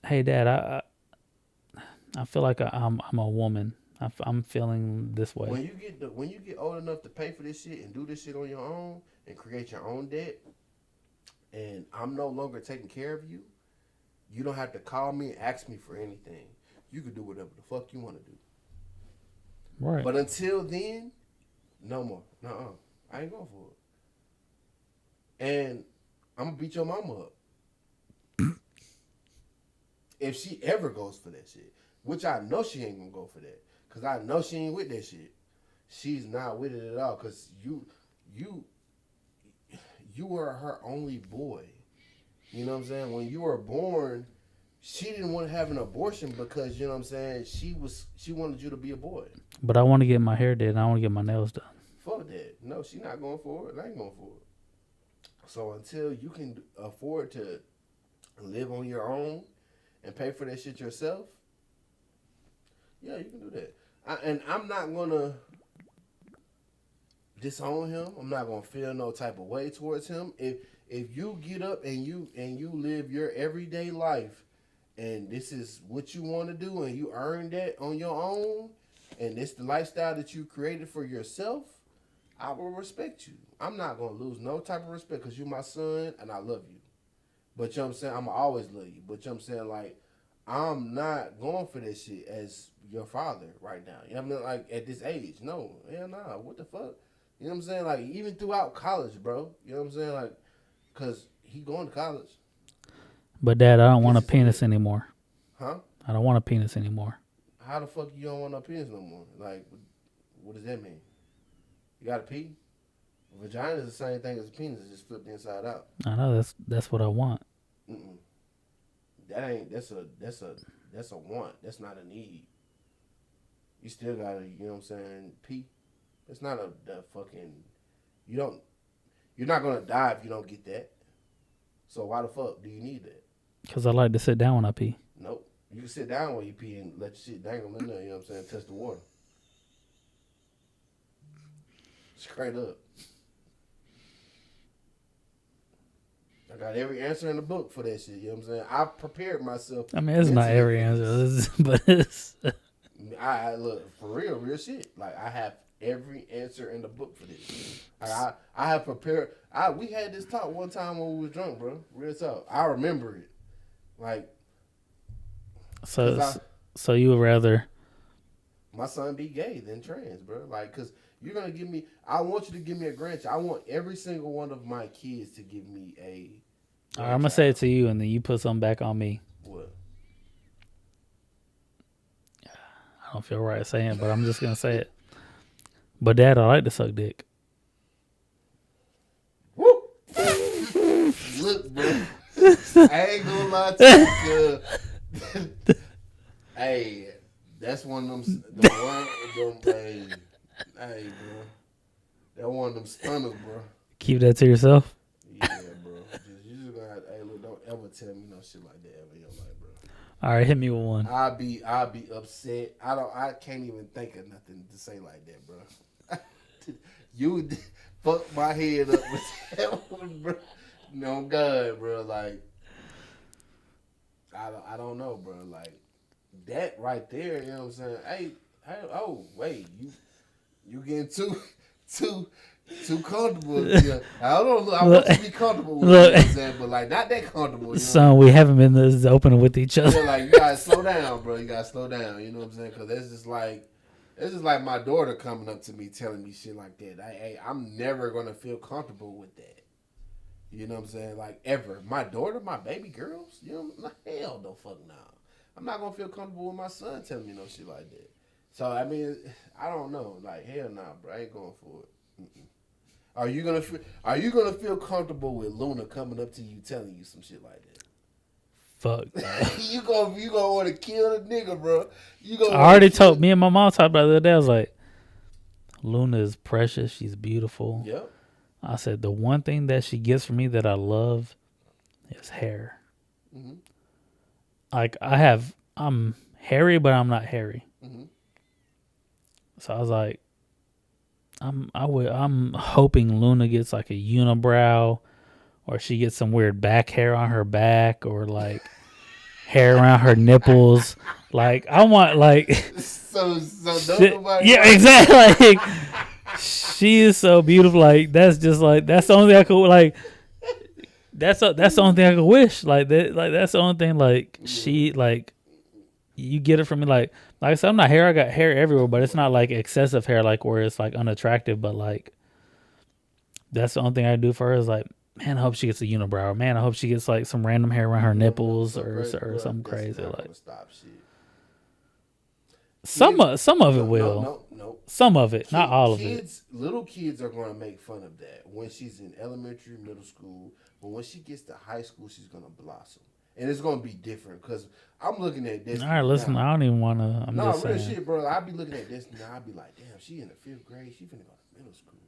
"Hey, Dad, I feel like I'm a woman. I'm feeling this way." When you get old enough to pay for this shit and do this shit on your own and create your own debt, and I'm no longer taking care of you, you don't have to call me and ask me for anything. You can do whatever the fuck you want to do. Right. But until then, no more. Nuh-uh. I ain't going for it. And I'm gonna beat your mama up if she ever goes for that shit. Which I know she ain't gonna go for that. Cause I know she ain't with that shit. She's not with it at all. Cause you were her only boy. You know what I'm saying? When you were born, she didn't want to have an abortion because, you know what I'm saying, she wanted you to be a boy. But I want to get my hair did and I want to get my nails done. Fuck that. No, she's not going for it. I ain't going for it. So until you can afford to live on your own and pay for that shit yourself, yeah, you can do that. And I'm not going to disown him. I'm not going to feel no type of way towards him. If you get up and you live your everyday life and this is what you want to do and you earn that on your own and it's the lifestyle that you created for yourself, I will respect you. I'm not going to lose no type of respect because you're my son and I love you. But you know what I'm saying? I'm always love you. But you know what I'm saying? Like, I'm not going for this shit as your father right now. You know what I mean? Like, at this age. No. Hell nah. What the fuck? You know what I'm saying? Like, even throughout college, bro. You know what I'm saying? Like, because he going to college. But Dad, I don't want a penis anymore. Huh? I don't want a penis anymore. How the fuck you don't want no penis no more? Like, what does that mean? You got to pee? A vagina is the same thing as a penis. It's just flipped inside out. I know that's what I want. Mm-mm. That's a want. That's not a need. You still gotta, you know what I'm saying, pee. It's not the fucking, you're not gonna die if you don't get that. So why the fuck do you need that? Because I like to sit down when I pee. Nope. You can sit down while you pee and let your shit dangle in there, you know what I'm saying, touch the water. Straight up. I got every answer in the book for that shit, you know what I'm saying? I prepared myself. I mean, it's not every answer, but it's... I look, for real shit. Like, I have every answer in the book for this. Like, I have prepared. We had this talk one time when we was drunk, bro. Real talk. I remember it. Like, so you would rather my son be gay than trans, bro. Like, cause you're gonna give me. I want you to give me a grandchild. I want every single one of my kids to give me a. All right, I'm gonna say it to you, and then you put something back on me. What? I don't feel right saying it, but I'm just gonna say it. But Dad, I like to suck dick. Woo! Look, bro. I ain't gonna lie to you. Hey, that's one of them. Hey, bro. That one of them stunners, bro. Keep that to yourself. Yeah, bro. You just gonna. Hey, look, don't ever tell me no shit like that ever in your life, bro. All right, hit me with one. I'll be upset. I can't even think of nothing to say like that, bro. You fucked my head up with that one, bro. No God, bro. Like, I don't know, bro. Like, that right there, you know what I'm saying? Hey, oh, wait, you getting too comfortable. Yeah. I don't know. I want you to be comfortable with it, you know what I'm saying? But, like, not that comfortable. You know Son, we haven't been this open with each other. Yeah, like, you gotta slow down, bro. You gotta slow down. You know what I'm saying? Because it's just like my daughter coming up to me telling me shit like that. I'm never gonna feel comfortable with that. You know what I'm saying? Like, ever. My daughter, my baby girls, you know, hell no fuck no. I'm not gonna feel comfortable with my son telling me no shit like that. So, I mean, I don't know. Like, hell nah, bro. I ain't going for it. Mm-mm. Are you gonna feel comfortable with Luna coming up to you telling you some shit like that? fuck. you gonna want to kill the nigga, bro. I already told me and my mom talked about it the other day. I was like, Luna is precious. She's beautiful. Yep. I said the one thing that she gets from me that I love is hair. Mm-hmm. Like I'm hairy, but I'm not hairy. Mm-hmm. So I was like, I'm hoping Luna gets like a unibrow, or she gets some weird back hair on her back, or like hair around her nipples. Like I want like so don't nobody yeah, exactly. Like, she is so beautiful. Like that's just like that's the only thing I could like. That's the only thing I could wish. Like that. Like that's the only thing. Like she like. You get it from me, like I said, I'm not hair. I got hair everywhere, but it's not like excessive hair, like where it's like unattractive. But like, that's the only thing I do for her is like, man, I hope she gets a unibrow. Man, I hope she gets like some random hair around her nipples or something crazy. Like, stop shit. some of it will. No. Some of it, not all of it. Little kids are going to make fun of that when she's in elementary, middle school. But when she gets to high school, she's going to blossom. And it's going to be different because I'm looking at this. All right, listen, I don't even want to. I'm just real saying. shit, bro. I be looking at this now. I be like, damn, she in the 5th grade. She finna go to middle school.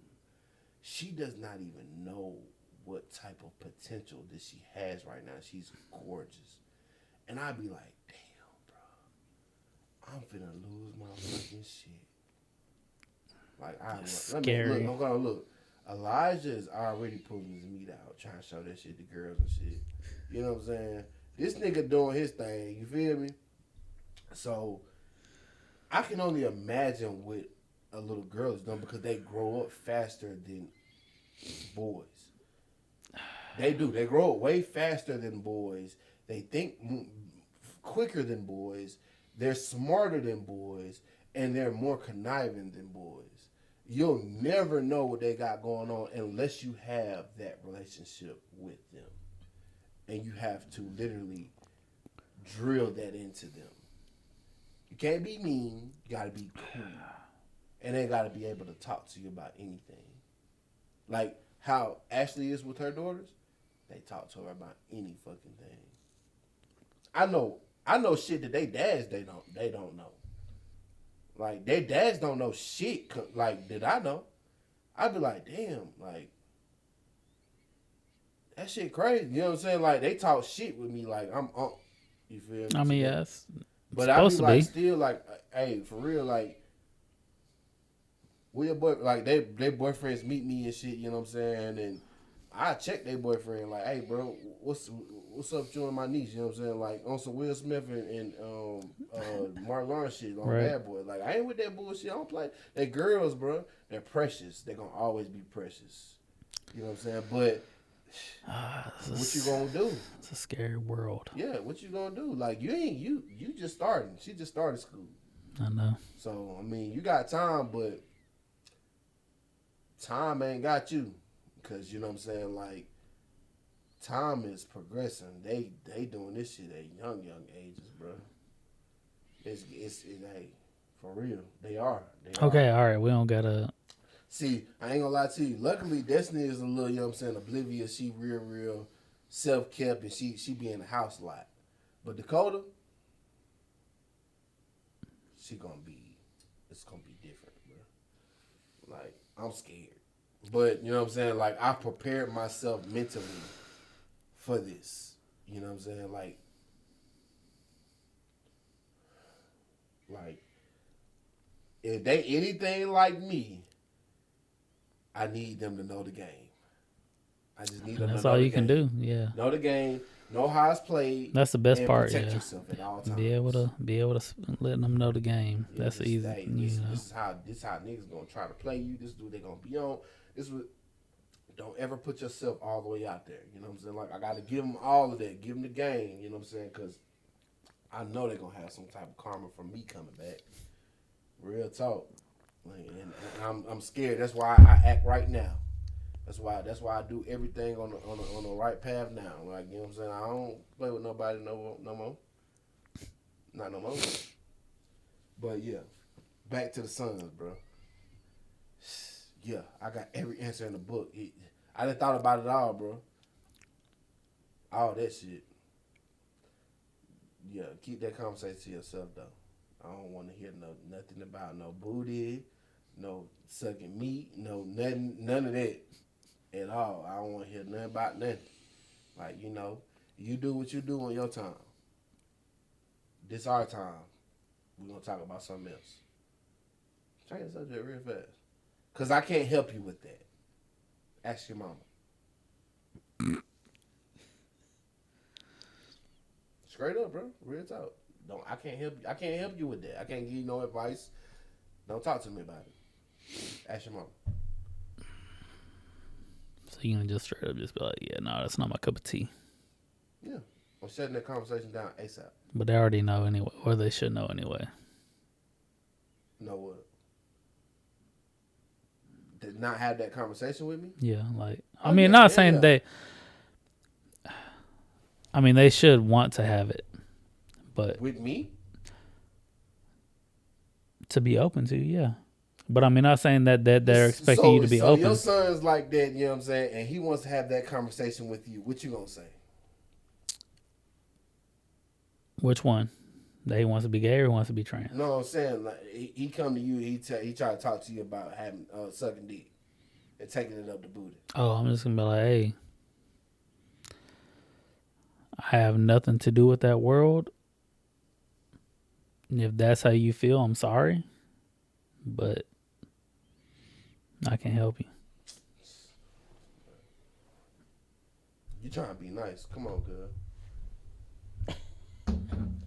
She does not even know what type of potential that she has right now. She's gorgeous. And I be like, damn, bro. I'm finna lose my fucking shit. Like, scary. Look. Elijah is already pulling his meat out, trying to show that shit to girls and shit. You know what I'm saying? This nigga doing his thing, you feel me? So, I can only imagine what a little girl is doing because they grow up faster than boys. They do. They grow up way faster than boys. They think quicker than boys. They're smarter than boys. And they're more conniving than boys. You'll never know what they got going on unless you have that relationship with them. And you have to literally drill that into them. You can't be mean. You got to be cool. And they got to be able to talk to you about anything. Like how Ashley is with her daughters. They talk to her about any fucking thing. I know shit that they dads they don't know. Like their dads don't know shit like that I know. I'd be like, damn, like that shit crazy. You know what I'm saying? Like they talk shit with me like I'm you feel me? I mean, yes. But I be like still like, hey, for real, like we a boy like they boyfriends meet me and shit, you know what I'm saying? And I check their boyfriend like, hey bro, what's up with you and my niece? You know what I'm saying? Like on some Will Smith and Mark Lawrence shit on Bad Boy. Like I ain't with that bullshit. I don't play. They girls, bro. They're precious. They're gonna always be precious. You know what I'm saying? But what you gonna do? It's a scary world. Yeah, what you gonna do? Like you just starting. She just started school. I know. So I mean, you got time, but time ain't got you. Cause you know what I'm saying, like time is progressing. They doing this shit at young ages, bro. It's hey, for real. They are. Okay, all right. We don't gotta. See, I ain't gonna lie to you. Luckily, Destiny is a little, you know what I'm saying, oblivious. She real self-kept, and she be in the house a lot. But Dakota, it's gonna be different, bro. Like I'm scared. But, you know what I'm saying? Like, I prepared myself mentally for this. You know what I'm saying? Like, if they anything like me, I need them to know the game. I just need them to know the game. That's all you can do, yeah. Know the game, know how it's played. That's the best part, protect yeah. yourself at all times. Be able to let them know the game. Yeah, that's easy. Hey, this is how niggas gonna try to play you. This is what they gonna be on. Don't ever put yourself all the way out there. You know what I'm saying? Like, I got to give them all of that. Give them the game. You know what I'm saying? Because I know they're going to have some type of karma from me coming back. Real talk. Like, and I'm scared. That's why I act right now. That's why I do everything on the right path now. Like, you know what I'm saying? I don't play with nobody no more. Not no more. But, yeah. Back to the Suns, bro. Yeah, I got every answer in the book. I done thought about it all, bro. All that shit. Yeah, keep that conversation to yourself though. I don't want to hear nothing about no booty, no sucking meat, no nothing, none of that at all. I don't want to hear nothing about nothing. Like, you do what you do on your time. This our time. We're gonna talk about something else. Change the subject real fast. Cause I can't help you with that. Ask your mama. Straight up, bro. Real talk. I can't help you. I can't help you with that. I can't give you no advice. Don't talk to me about it. Ask your mama. So you gonna just straight up just be like, yeah, no, that's not my cup of tea. Yeah. I'm shutting that conversation down ASAP. But they already know anyway, or they should know anyway. Know what? Did not have that conversation with me? Yeah, like not saying they. I mean, they should want to have it, but with me to be open to, yeah. But I mean, not saying that they're expecting you to be open. So your son's like that, you know what I'm saying, and he wants to have that conversation with you. What you gonna say? Which one? That he wants to be gay or he wants to be trans? No, I'm saying like he come to you, he try to talk to you about having sucking dick and taking it up the booty. Oh, I'm just gonna be like, hey, I have nothing to do with that world. And if that's how you feel, I'm sorry, but I can't help you. You trying to be nice? Come on, girl.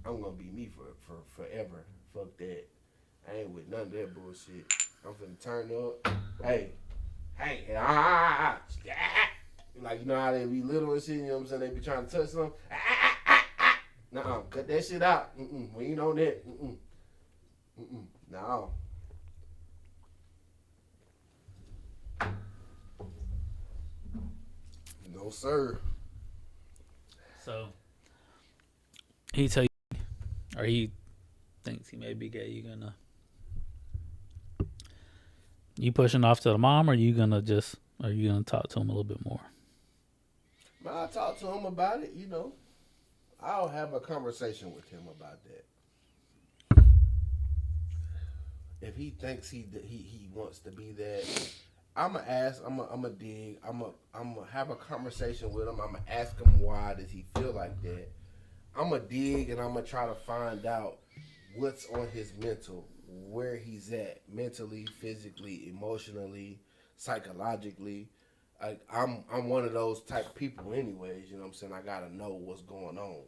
I'm gonna be me for forever. Fuck that. I ain't with none of that bullshit. I'm finna turn up. Hey, like, you know how they be little and shit, you know what I'm saying? They be trying to touch something. Nuh-uh, cut that shit out. We ain't on that. No. No, sir. So he tell you, or he thinks he may be gay, you pushing off to the mom, or are you gonna talk to him a little bit more? I'll talk to him about it, I'll have a conversation with him about that. If he thinks he wants to be that, I'ma ask, I'ma dig, I'ma have a conversation with him. I'ma ask him why does he feel like that. I'ma dig and I'ma try to find out what's on his mental, where he's at mentally, physically, emotionally, psychologically. I'm one of those type of people anyways, you know what I'm saying? I gotta know what's going on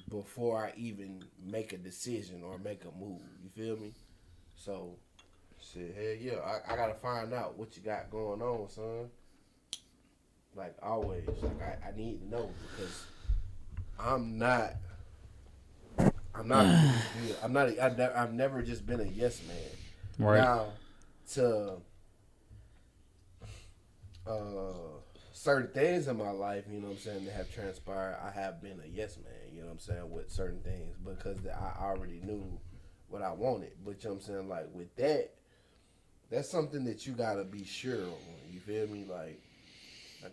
before I even make a decision or make a move. You feel me? So, shit, hell yeah, I gotta find out what you got going on, son. Like always, like I need to know because I've never just been a yes man. Right. Now, to certain things in my life, you know what I'm saying, that have transpired, I have been a yes man, you know what I'm saying, with certain things because I already knew what I wanted. But you know what I'm saying, like with that, that's something that you gotta be sure on. You feel me? Like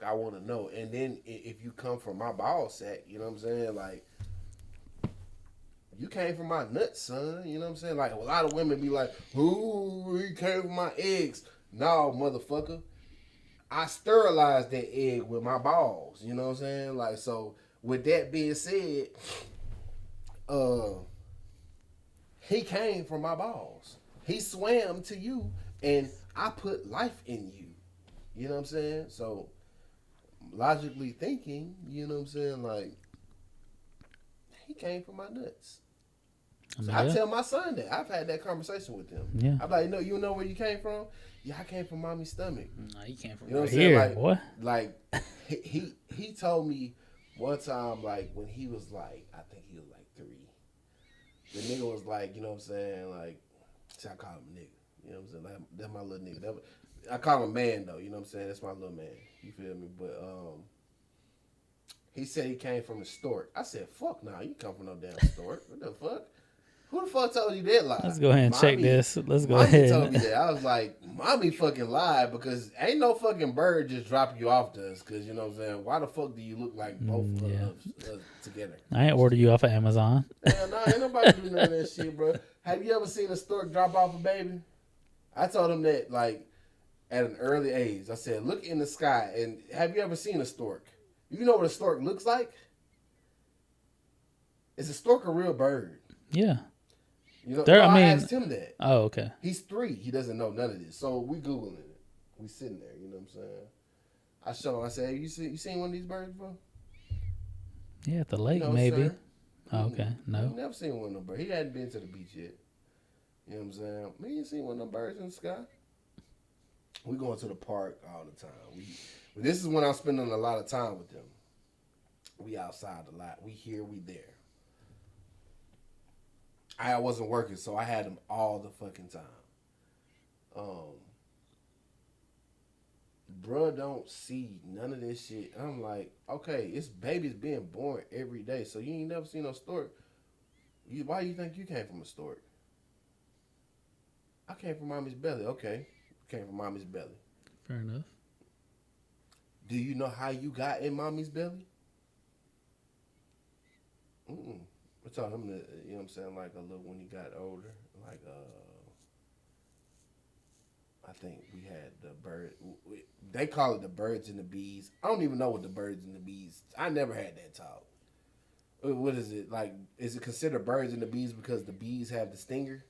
I want to know. And then if you come from my ball sack, you know what I'm saying, like you came from my nuts, son. You know what I'm saying? Like a lot of women be like, "Ooh, he came from my eggs." No, motherfucker. I sterilized that egg with my balls. You know what I'm saying? Like, so with that being said, he came from my balls. He swam to you, and I put life in you. You know what I'm saying? So logically thinking, you know what I'm saying? Like, he came from my nuts. So I tell my son that. I've had that conversation with him. Yeah. I'm like, no, you know where you came from? Yeah, I came from mommy's stomach. No, you came from you know right what I'm saying? here, Like, boy. Like, he told me one time, like, when he was like, I think he was like 3. The nigga was like, you know what I'm saying? Like, see, I call him a nigga. You know what I'm saying? Like, that's my little nigga. I call him man, though. You know what I'm saying? That's my little man. You feel me? But, he said he came from a stork. I said, fuck nah, you come from no damn stork. What the fuck? Who the fuck told you that lie? Let's go ahead and check this. Let's go Mommy ahead. told me that. I was like, mommy fucking lied because ain't no fucking bird just dropping you off to us. Because, you know what I'm saying? Why the fuck do you look like both of us together? I ain't order you off of Amazon. Hell no, ain't nobody do none of that shit, bro. Have you ever seen a stork drop off a baby? I told him that, like, at an early age. I said, look in the sky, and have you ever seen a stork? You know what a stork looks like? Is a stork a real bird? Yeah. You know, I mean, asked him that. Oh, okay. He's 3. He doesn't know none of this. So we Googling it. We sitting there, you know what I'm saying? I show him, I said, hey, you seen one of these birds before? Yeah, at the lake, No, maybe. sir. Oh, okay. No. I've never seen one of them birds. He hadn't been to the beach yet. You know what I'm saying? Me ain't seen one of them birds in the sky. We going to the park all the time. This is when I'm spending a lot of time with them. We outside a lot. We here, we there. I wasn't working, so I had them all the fucking time. Bruh don't see none of this shit. I'm like, okay, it's babies being born every day, so you ain't never seen no stork. Why do you think you came from a stork? I came from mommy's belly. Okay, came from mommy's belly. Fair enough. Do you know how you got in mommy's belly? I told him that, you know what I'm saying, like a little when he got older, like I think we had the bird. They call it the birds and the bees. I don't even know what the birds and the bees. I never had that talk. What is it like? Is it considered birds and the bees because the bees have the stinger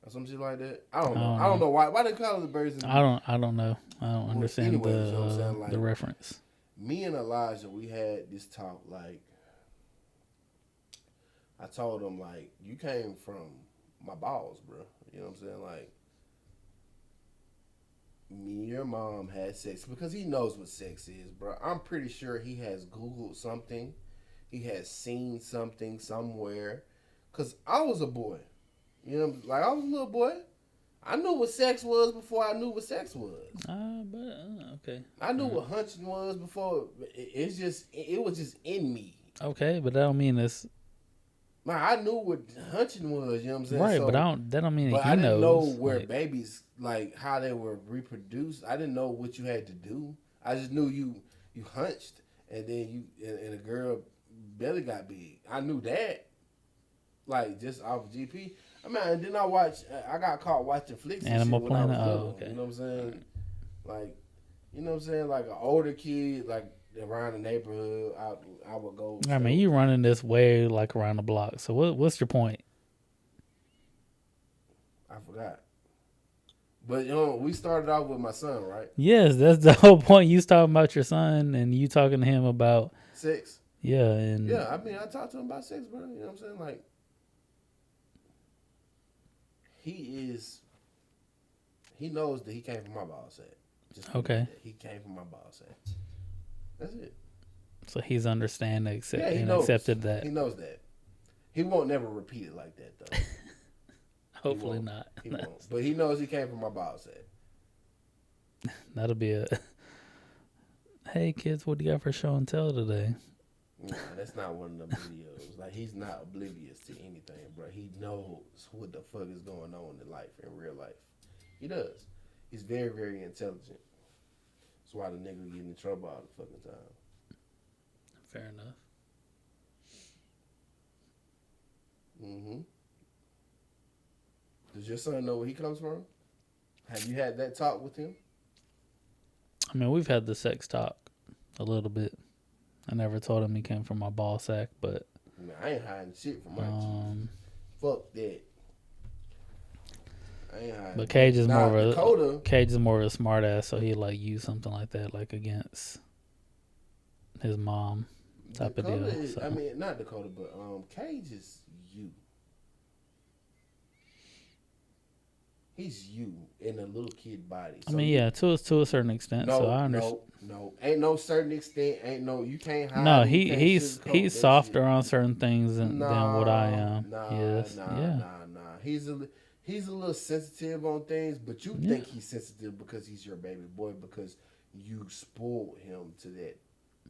or some shit like that? I don't know. I don't know why. Why they call it the birds and the bees? I don't know. I don't understand anyway, you know what I'm saying? Like, the reference. Me and Elijah, we had this talk. Like, I told him, like, you came from my balls, bro. You know what I'm saying? Like, me and your mom had sex because he knows what sex is, bro. I'm pretty sure he has Googled something. He has seen something somewhere. Because I was a boy. You know, like, I was a little boy. I knew what sex was before I knew what sex was. Okay. I knew what hunching was before. It was just in me. Okay, but that don't mean it's... Man, I knew what hunching was, you know what I'm saying? Right, so, but that don't mean that he I didn't know knows. where babies, like, how they were reproduced. I didn't know what you had to do. I just knew you hunched, and then and a girl belly got big. I knew that, like, just off GP. I mean, and then I got caught watching flicks and Animal shit when I was Planet. little. Okay. You know what I'm saying? Like, you know what I'm saying? Like an older kid, like around the neighborhood, I would go. I mean, you running this way like around the block. So what's your point? I forgot. But you know, we started off with my son, right? Yes, that's the whole point. You talking about your son and you talking to him about sex. Yeah, and yeah, I mean, I talked to him about sex, bro. You know what I'm saying? Like, he knows that he came from my ball sack. Okay. He came from my ball sack. That's it. So he's accepted that. He knows that. He won't never repeat it like that, though. Hopefully not. He won't. But he knows he came from my ball sack. That'll be a... Hey, kids, what do you got for show and tell today? Nah, that's not one of them videos. Like, he's not oblivious to anything, bro. He knows what the fuck is going on in real life. He does. He's very, very intelligent. That's why the nigga get in trouble all the fucking time. Fair enough. Mm-hmm. Does your son know where he comes from? Have you had that talk with him? I mean, we've had the sex talk a little bit. I never told him he came from my ball sack, but... I mean, I ain't hiding shit from my kids. Fuck that. I ain't hiding. But Cage is more of a smart ass, so he like use something like that like against his mom type Dakota of deal. Is, so. I mean, not Dakota, but Cage is you. He's you in a little kid body. So I mean, yeah, to a certain extent. No, so I understand. No, ain't no certain extent. Ain't no, you can't hide. No, he's softer on certain things than what I am. Nah. He's a little sensitive on things, but you think he's sensitive because he's your baby boy because you spoiled him to that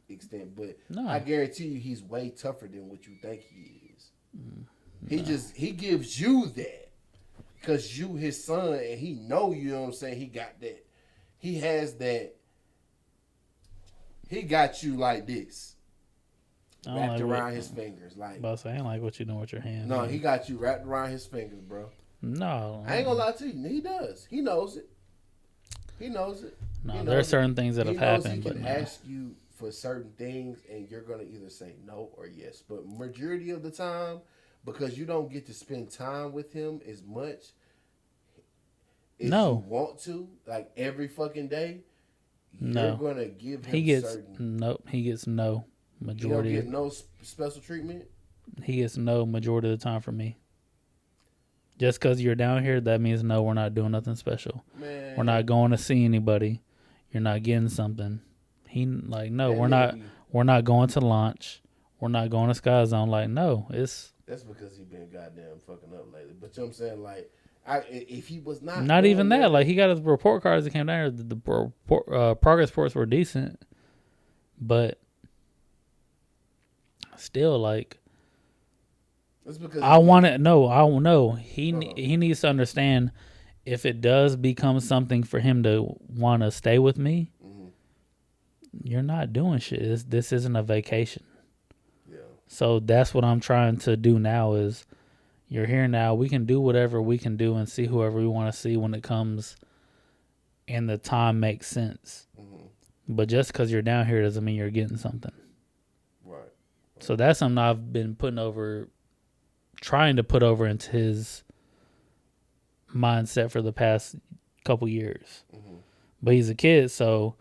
extent. But I guarantee you, he's way tougher than what you think he is. He gives you that because you his son and he know, you know what I'm saying, he got that. He has that. He got you like this. Wrapped around his fingers. Like, but I ain't like what you doing with your hands. No, he got you wrapped around his fingers, bro. No. I ain't gonna lie to you. He does. He knows it. He knows it. No, there are certain things that have happened. He can ask you for certain things and you're gonna either say no or yes. But majority of the time, because you don't get to spend time with him as much as you want to, like every fucking day, you're gonna give him He gets no majority. He don't get no special treatment? He gets no majority of the time from me. Just because you're down here, that means no, we're not doing nothing special. Man. We're not going to see anybody. You're not getting something. He like, no, we're not going to lunch. We're not going to Sky Zone. Like, no, it's... That's because he been goddamn fucking up lately. But you know what I'm saying? Like, if he was not even that. Like, he got his report cards that came down here. The progress reports were decent. But still, like... That's because I want to know. He needs to understand if it does become something for him to want to stay with me, you're not doing shit. This isn't a vacation. Yeah. So that's what I'm trying to do now is you're here now. We can do whatever we can do and see whoever we want to see when it comes and the time makes sense. Mm-hmm. But just because you're down here doesn't mean you're getting something. Right. So that's something I've been trying to put over into his mindset for the past couple years. Mm-hmm. But he's a kid, so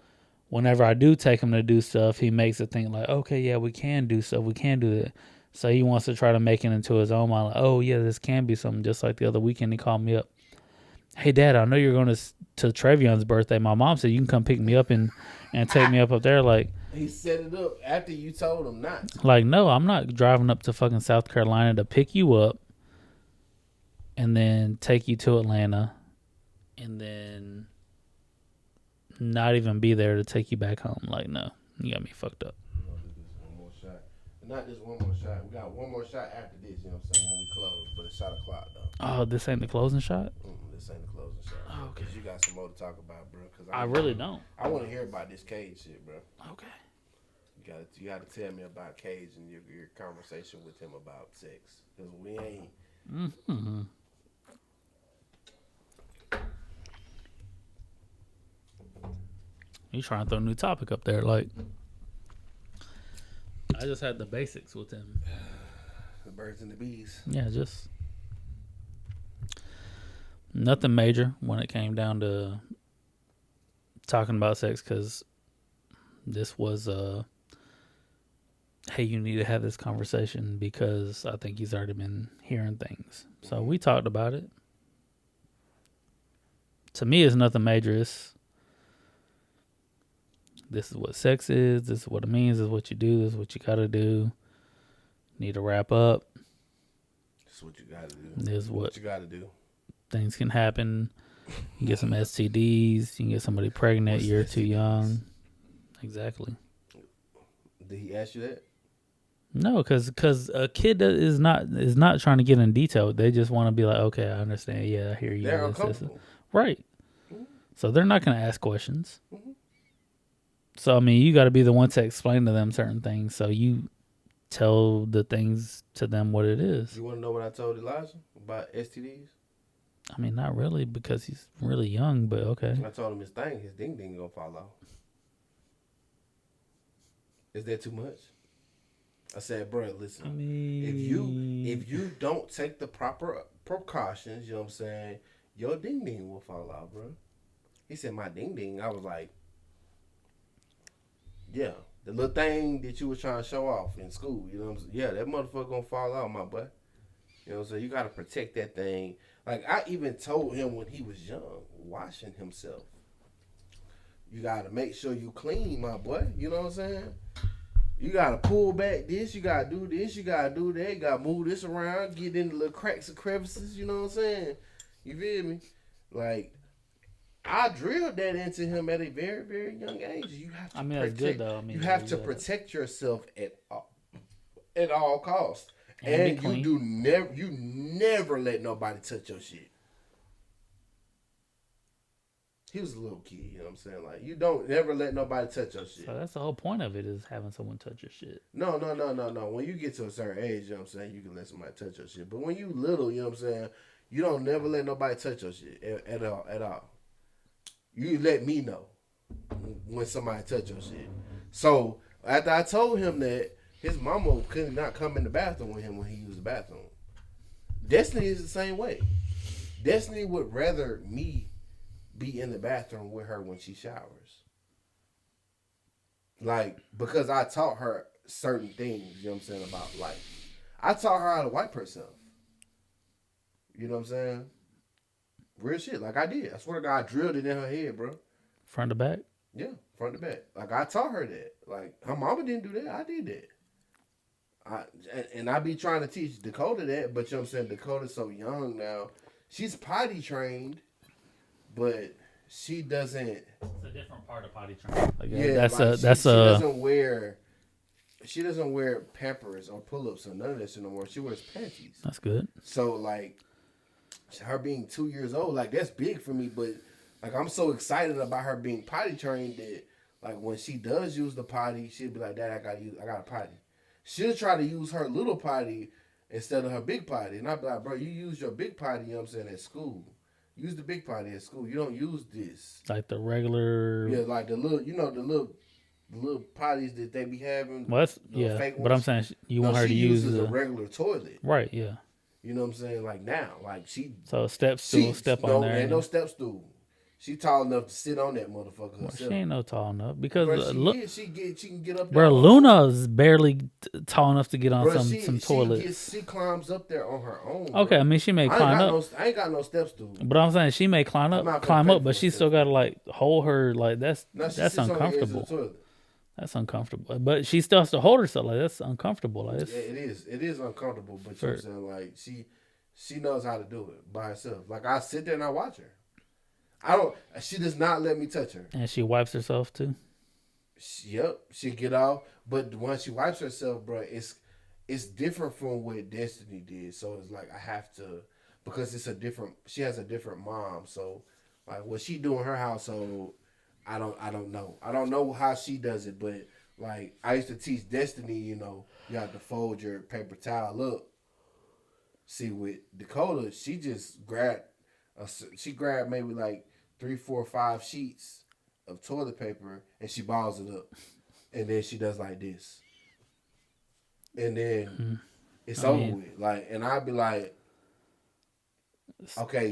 whenever I do take him to do stuff, he makes it think like, okay, yeah, we can do stuff. We can do that. So he wants to try to make it into his own mind. Like, oh, yeah, this can be something. Just like the other weekend, he called me up. Hey, Dad, I know you're going to Trevion's birthday. My mom said you can come pick me up and take me up there. Like, he set it up after you told him not to. Like, no, I'm not driving up to fucking South Carolina to pick you up and then take you to Atlanta and then not even be there to take you back home. Like, no, you got me fucked up. We're going to do this one more shot. Not just one more shot. We got one more shot after this, you know what I'm saying, when we close. But it's shot o'clock, though. Oh, this ain't the closing shot? This ain't the closing shot. Oh, okay. Because you got some more to talk about, bro. Cause I really don't. I want to hear about this Cage shit, bro. Okay. You got to tell me about Cage and your conversation with him about sex. Because we ain't... Mm-hmm. You trying to throw a new topic up there, like I just had the basics with him. The birds and the bees. Yeah, just nothing major when it came down to talking about sex, because this was hey, you need to have this conversation because I think he's already been hearing things. So we talked about it. To me, it's nothing major. This is what sex is. This is what it means. This is what you do. This is what you got to do. Need to wrap up. This is what you got to do. This is what you got to do. Things can happen. You get some STDs. You can get somebody pregnant. You're too young. Exactly. Did he ask you that? No, because a kid is not trying to get in detail. They just want to be like, okay, I understand. Yeah, I hear you. They're uncomfortable. Right. Mm-hmm. So they're not going to ask questions. Mm-hmm. So, I mean, you got to be the one to explain to them certain things. So you tell the things to them what it is. You want to know what I told Elijah about STDs? I mean, not really, because he's really young, but okay. I told him his ding ding gonna fall off. Is that too much? I said, bro, listen. I mean, if you don't take the proper precautions, you know what I'm saying, your ding ding will fall off, bro. He said, my ding ding. I was like, yeah, the little thing that you was trying to show off in school, you know what I'm saying? Yeah, that motherfucker gonna fall out, my boy. You know what I'm saying? You gotta protect that thing. Like, I even told him when he was young, washing himself. You gotta make sure you clean, my boy. You know what I'm saying? You gotta pull back this, you gotta do this, you gotta do that, you gotta move this around, get in the little cracks and crevices, you know what I'm saying? You feel me? Like, I drilled that into him at a very, very young age. You have to that's good though. You have to protect yourself at all costs. And you never let nobody touch your shit. He was a little kid, you know what I'm saying? Like, you don't never let nobody touch your shit. So that's the whole point of it, is having someone touch your shit. No. When you get to a certain age, you know what I'm saying, you can let somebody touch your shit. But when you little, you know what I'm saying, you don't never let nobody touch your shit at all. You let me know when somebody touch your shit. So after I told him that, his mama could not come in the bathroom with him when he used the bathroom. Destiny is the same way. Destiny would rather me be in the bathroom with her when she showers. Like, because I taught her certain things, you know what I'm saying, about life. I taught her how to wipe herself. You know what I'm saying? Real shit, like I did. I swear to God, I drilled it in her head, bro. Front to back? Yeah, front to back. Like, I taught her that. Like, her mama didn't do that. I did that. And I be trying to teach Dakota that, but you know what I'm saying, Dakota's so young now. She's potty trained, but she doesn't. It's a different part of potty training. Like, Yeah, she doesn't wear Pampers or pull-ups or none of that shit no more. She wears panties. That's good. So like, her being 2 years old, like, that's big for me. But like, I'm so excited about her being potty trained that like, when she does use the potty, she'll be like, "Dad, I got a potty." She'll try to use her little potty instead of her big potty. And I'll be like, "Bro, you use your big potty, you know what I'm saying, at school. Use the big potty at school. You don't use this." Like the regular. Yeah, like the little, the little potties that they be having. Well, that's, yeah, fake but I'm saying you want her to use a regular toilet. Right, yeah. You know what I'm saying? Like now, like So a step stool, step on there. Ain't no step stool. She tall enough to sit on that motherfucker herself. She ain't no tall enough because she can get up there. Bro, Luna's barely tall enough to get on some toilets. She climbs up there on her own. Okay, bro. I mean she may climb up. I ain't got no step stool. But I'm saying she may climb up, but she still gotta like hold her like that's uncomfortable. That's uncomfortable. But she still has to hold herself like that's uncomfortable. Like, yeah, it is. It is uncomfortable. But you know what I'm saying, like she knows how to do it by herself. Like I sit there and I watch her. She does not let me touch her. And she wipes herself too? Yep. She get off. But once she wipes herself, bro, it's different from what Destiny did. So it's like I have to, because she has a different mom. So like what she do in her household, I don't know. I don't know how she does it, but like I used to teach Destiny, you have to fold your paper towel up. See, with Dakota, she just grabbed maybe like 3, 4, 5 sheets of toilet paper and she balls it up, and then she does like this, and then it's over with. Like, and I'd be like, okay,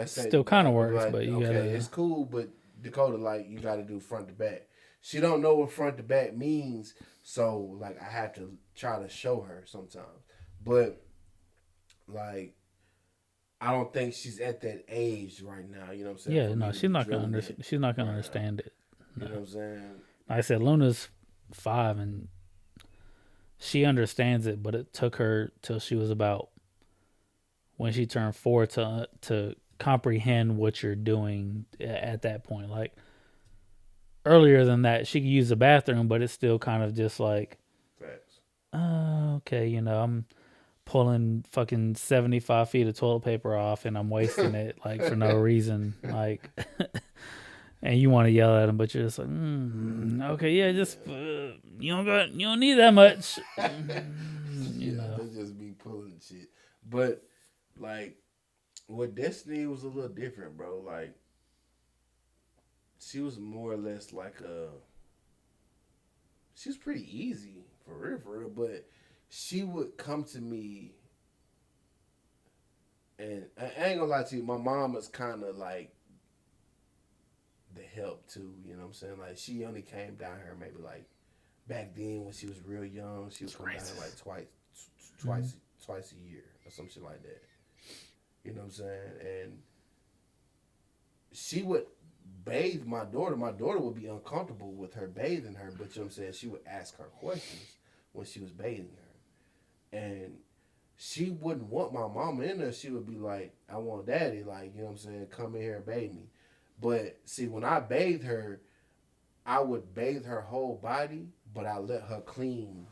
still kind of works, like, but you okay, gotta. It's cool, but Dakota, like, you got to do front to back. She don't know what front to back means, so like I have to try to show her sometimes, but like. I don't think she's at that age right now. You know what I'm saying? Yeah, no, she's not gonna understand. She's not gonna understand it. No. You know what I'm saying? Like I said, Luna's 5 and she understands it, but it took her till she was about when she turned 4 to comprehend what you're doing at that point. Like earlier than that, she could use the bathroom, but it's still kind of just like, facts. Okay, I'm pulling fucking 75 feet of toilet paper off and I'm wasting it like for no reason, like and you want to yell at them, but you're just like okay, yeah, just you don't need that much. They just be pulling shit. But like with Destiny, it was a little different, bro. Like she was more or less like she was pretty easy for real, but she would come to me, and I ain't gonna lie to you, my mom is kind of like the help too, you know what I'm saying? Like, she only came down here maybe like back then when she was real young. She would come down here like twice a year or some shit like that. You know what I'm saying? And she would bathe my daughter. My daughter would be uncomfortable with her bathing her, but you know what I'm saying? She would ask her questions when she was bathing her. And she wouldn't want my mama in there. She would be like, I want daddy. Like, you know what I'm saying? Come in here and bathe me. But see, when I bathed her, I would bathe her whole body, but I let her clean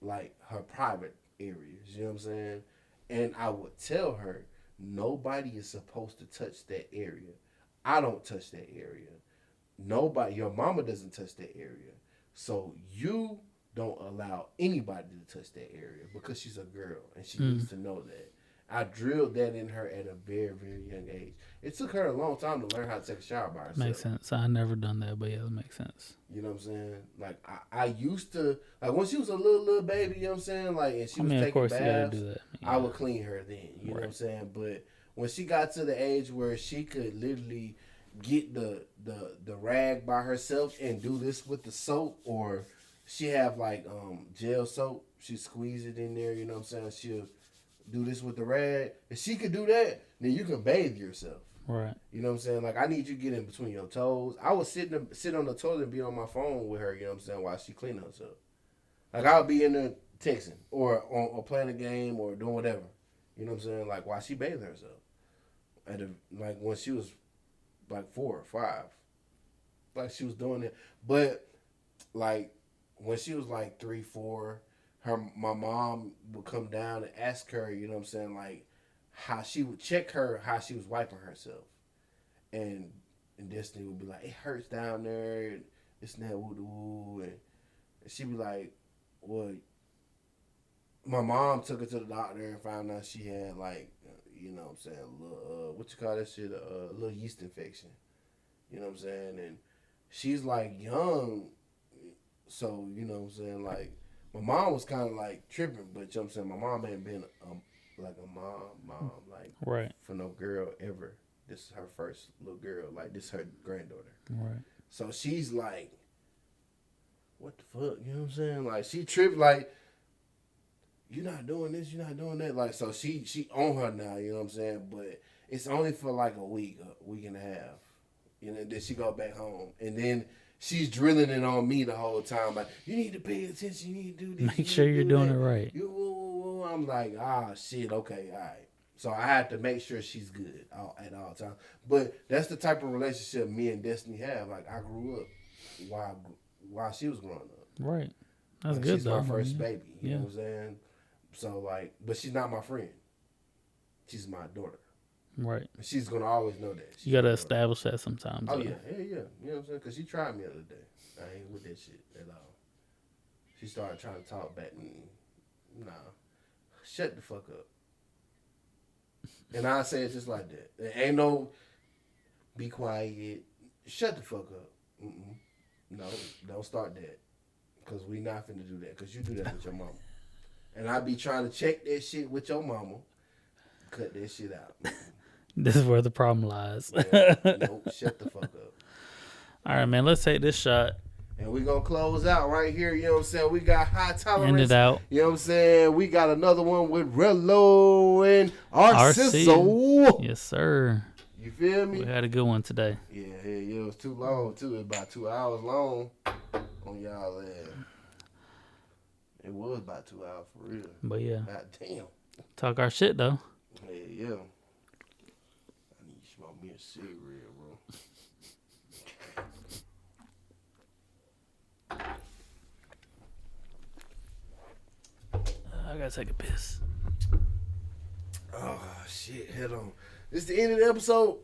like her private areas. You know what I'm saying? And I would tell her, nobody is supposed to touch that area. I don't touch that area. Nobody, your mama doesn't touch that area. So you don't allow anybody to touch that area because she's a girl and she needs to know that. I drilled that in her at a very, very young age. It took her a long time to learn how to take a shower by herself. Makes sense. I never done that, but yeah, it makes sense. You know what I'm saying? Like I used to, like when she was a little baby, you know what I'm saying? Like, and she was taking of course baths, you gotta do that. Yeah. I would clean her then. You know what I'm saying? But when she got to the age where she could literally get the rag by herself and do this with the soap, or she have like gel soap, she squeeze it in there, you know what I'm saying? She'll do this with the rag. If she could do that, then you can bathe yourself. Right. You know what I'm saying? Like, I need you to get in between your toes. I would sit on the toilet and be on my phone with her, you know what I'm saying, while she cleaning herself. Like, I would be in there texting or playing a game or doing whatever. You know what I'm saying? Like, while she bathing herself. Like, when she was, like, 4 or 5. Like, she was doing it. But, like, when she was, like, 3, 4, my mom would come down and ask her, you know what I'm saying, like, how she would check her, how she was wiping herself. And Destiny would be like, it hurts down there, and it's that woo-woo. And she'd be like, well, my mom took her to the doctor and found out she had, like, you know what I'm saying, a little, what you call that shit, a little yeast infection. You know what I'm saying? And she's, like, young, so, you know what I'm saying, like, my mom was kind of, like, tripping, but, you know what I'm saying, my mom ain't been, like, a mom, like, right, for no girl ever. This is her first little girl. Like, this is her granddaughter. Right. So she's like, what the fuck? You know what I'm saying? Like, she tripped, like, you're not doing this, you're not doing that. Like, so she on her now, you know what I'm saying? But it's only for, like, a week and a half. You know, then she go back home. And then she's drilling it on me the whole time. Like, you need to pay attention, you need to do this. Make sure you're doing it right. I'm like, shit, okay, all right. So I had to make sure she's good at all times. But that's the type of relationship me and Destiny have. Like, I grew up while she was growing up. Right. That's like, good, she's though. my first baby. You know what I'm saying? So, like, but she's not my friend. She's my daughter. Right. And she's going to always know that. You got to establish that sometimes. Oh, yeah. You know what I'm saying? Because she tried me the other day. I ain't with that shit at all. She started trying to talk back. Nah. Shut the fuck up. And I say it just like that. There ain't no be quiet. Shut the fuck up. No, don't start that. Because we not finna do that. Because you do that with your mama. And I be trying to check that shit with your mama. Cut that shit out. This is where the problem lies. Nope, shut the fuck up. All right, man, let's take this shot. And we going to close out right here. You know what I'm saying? We got High Tolerance. End it out. You know what I'm saying? We got another one with Rello and Arciso. Yes, sir. You feel me? We had a good one today. Yeah. It was too long, too. It was about 2 hours long on y'all there. It was about 2 hours for real. But, yeah. God damn. Talk our shit, though. Yeah. I need to smoke me a cigarette, bro. I gotta take a piss. Oh, shit. Head on. This is the end of the episode.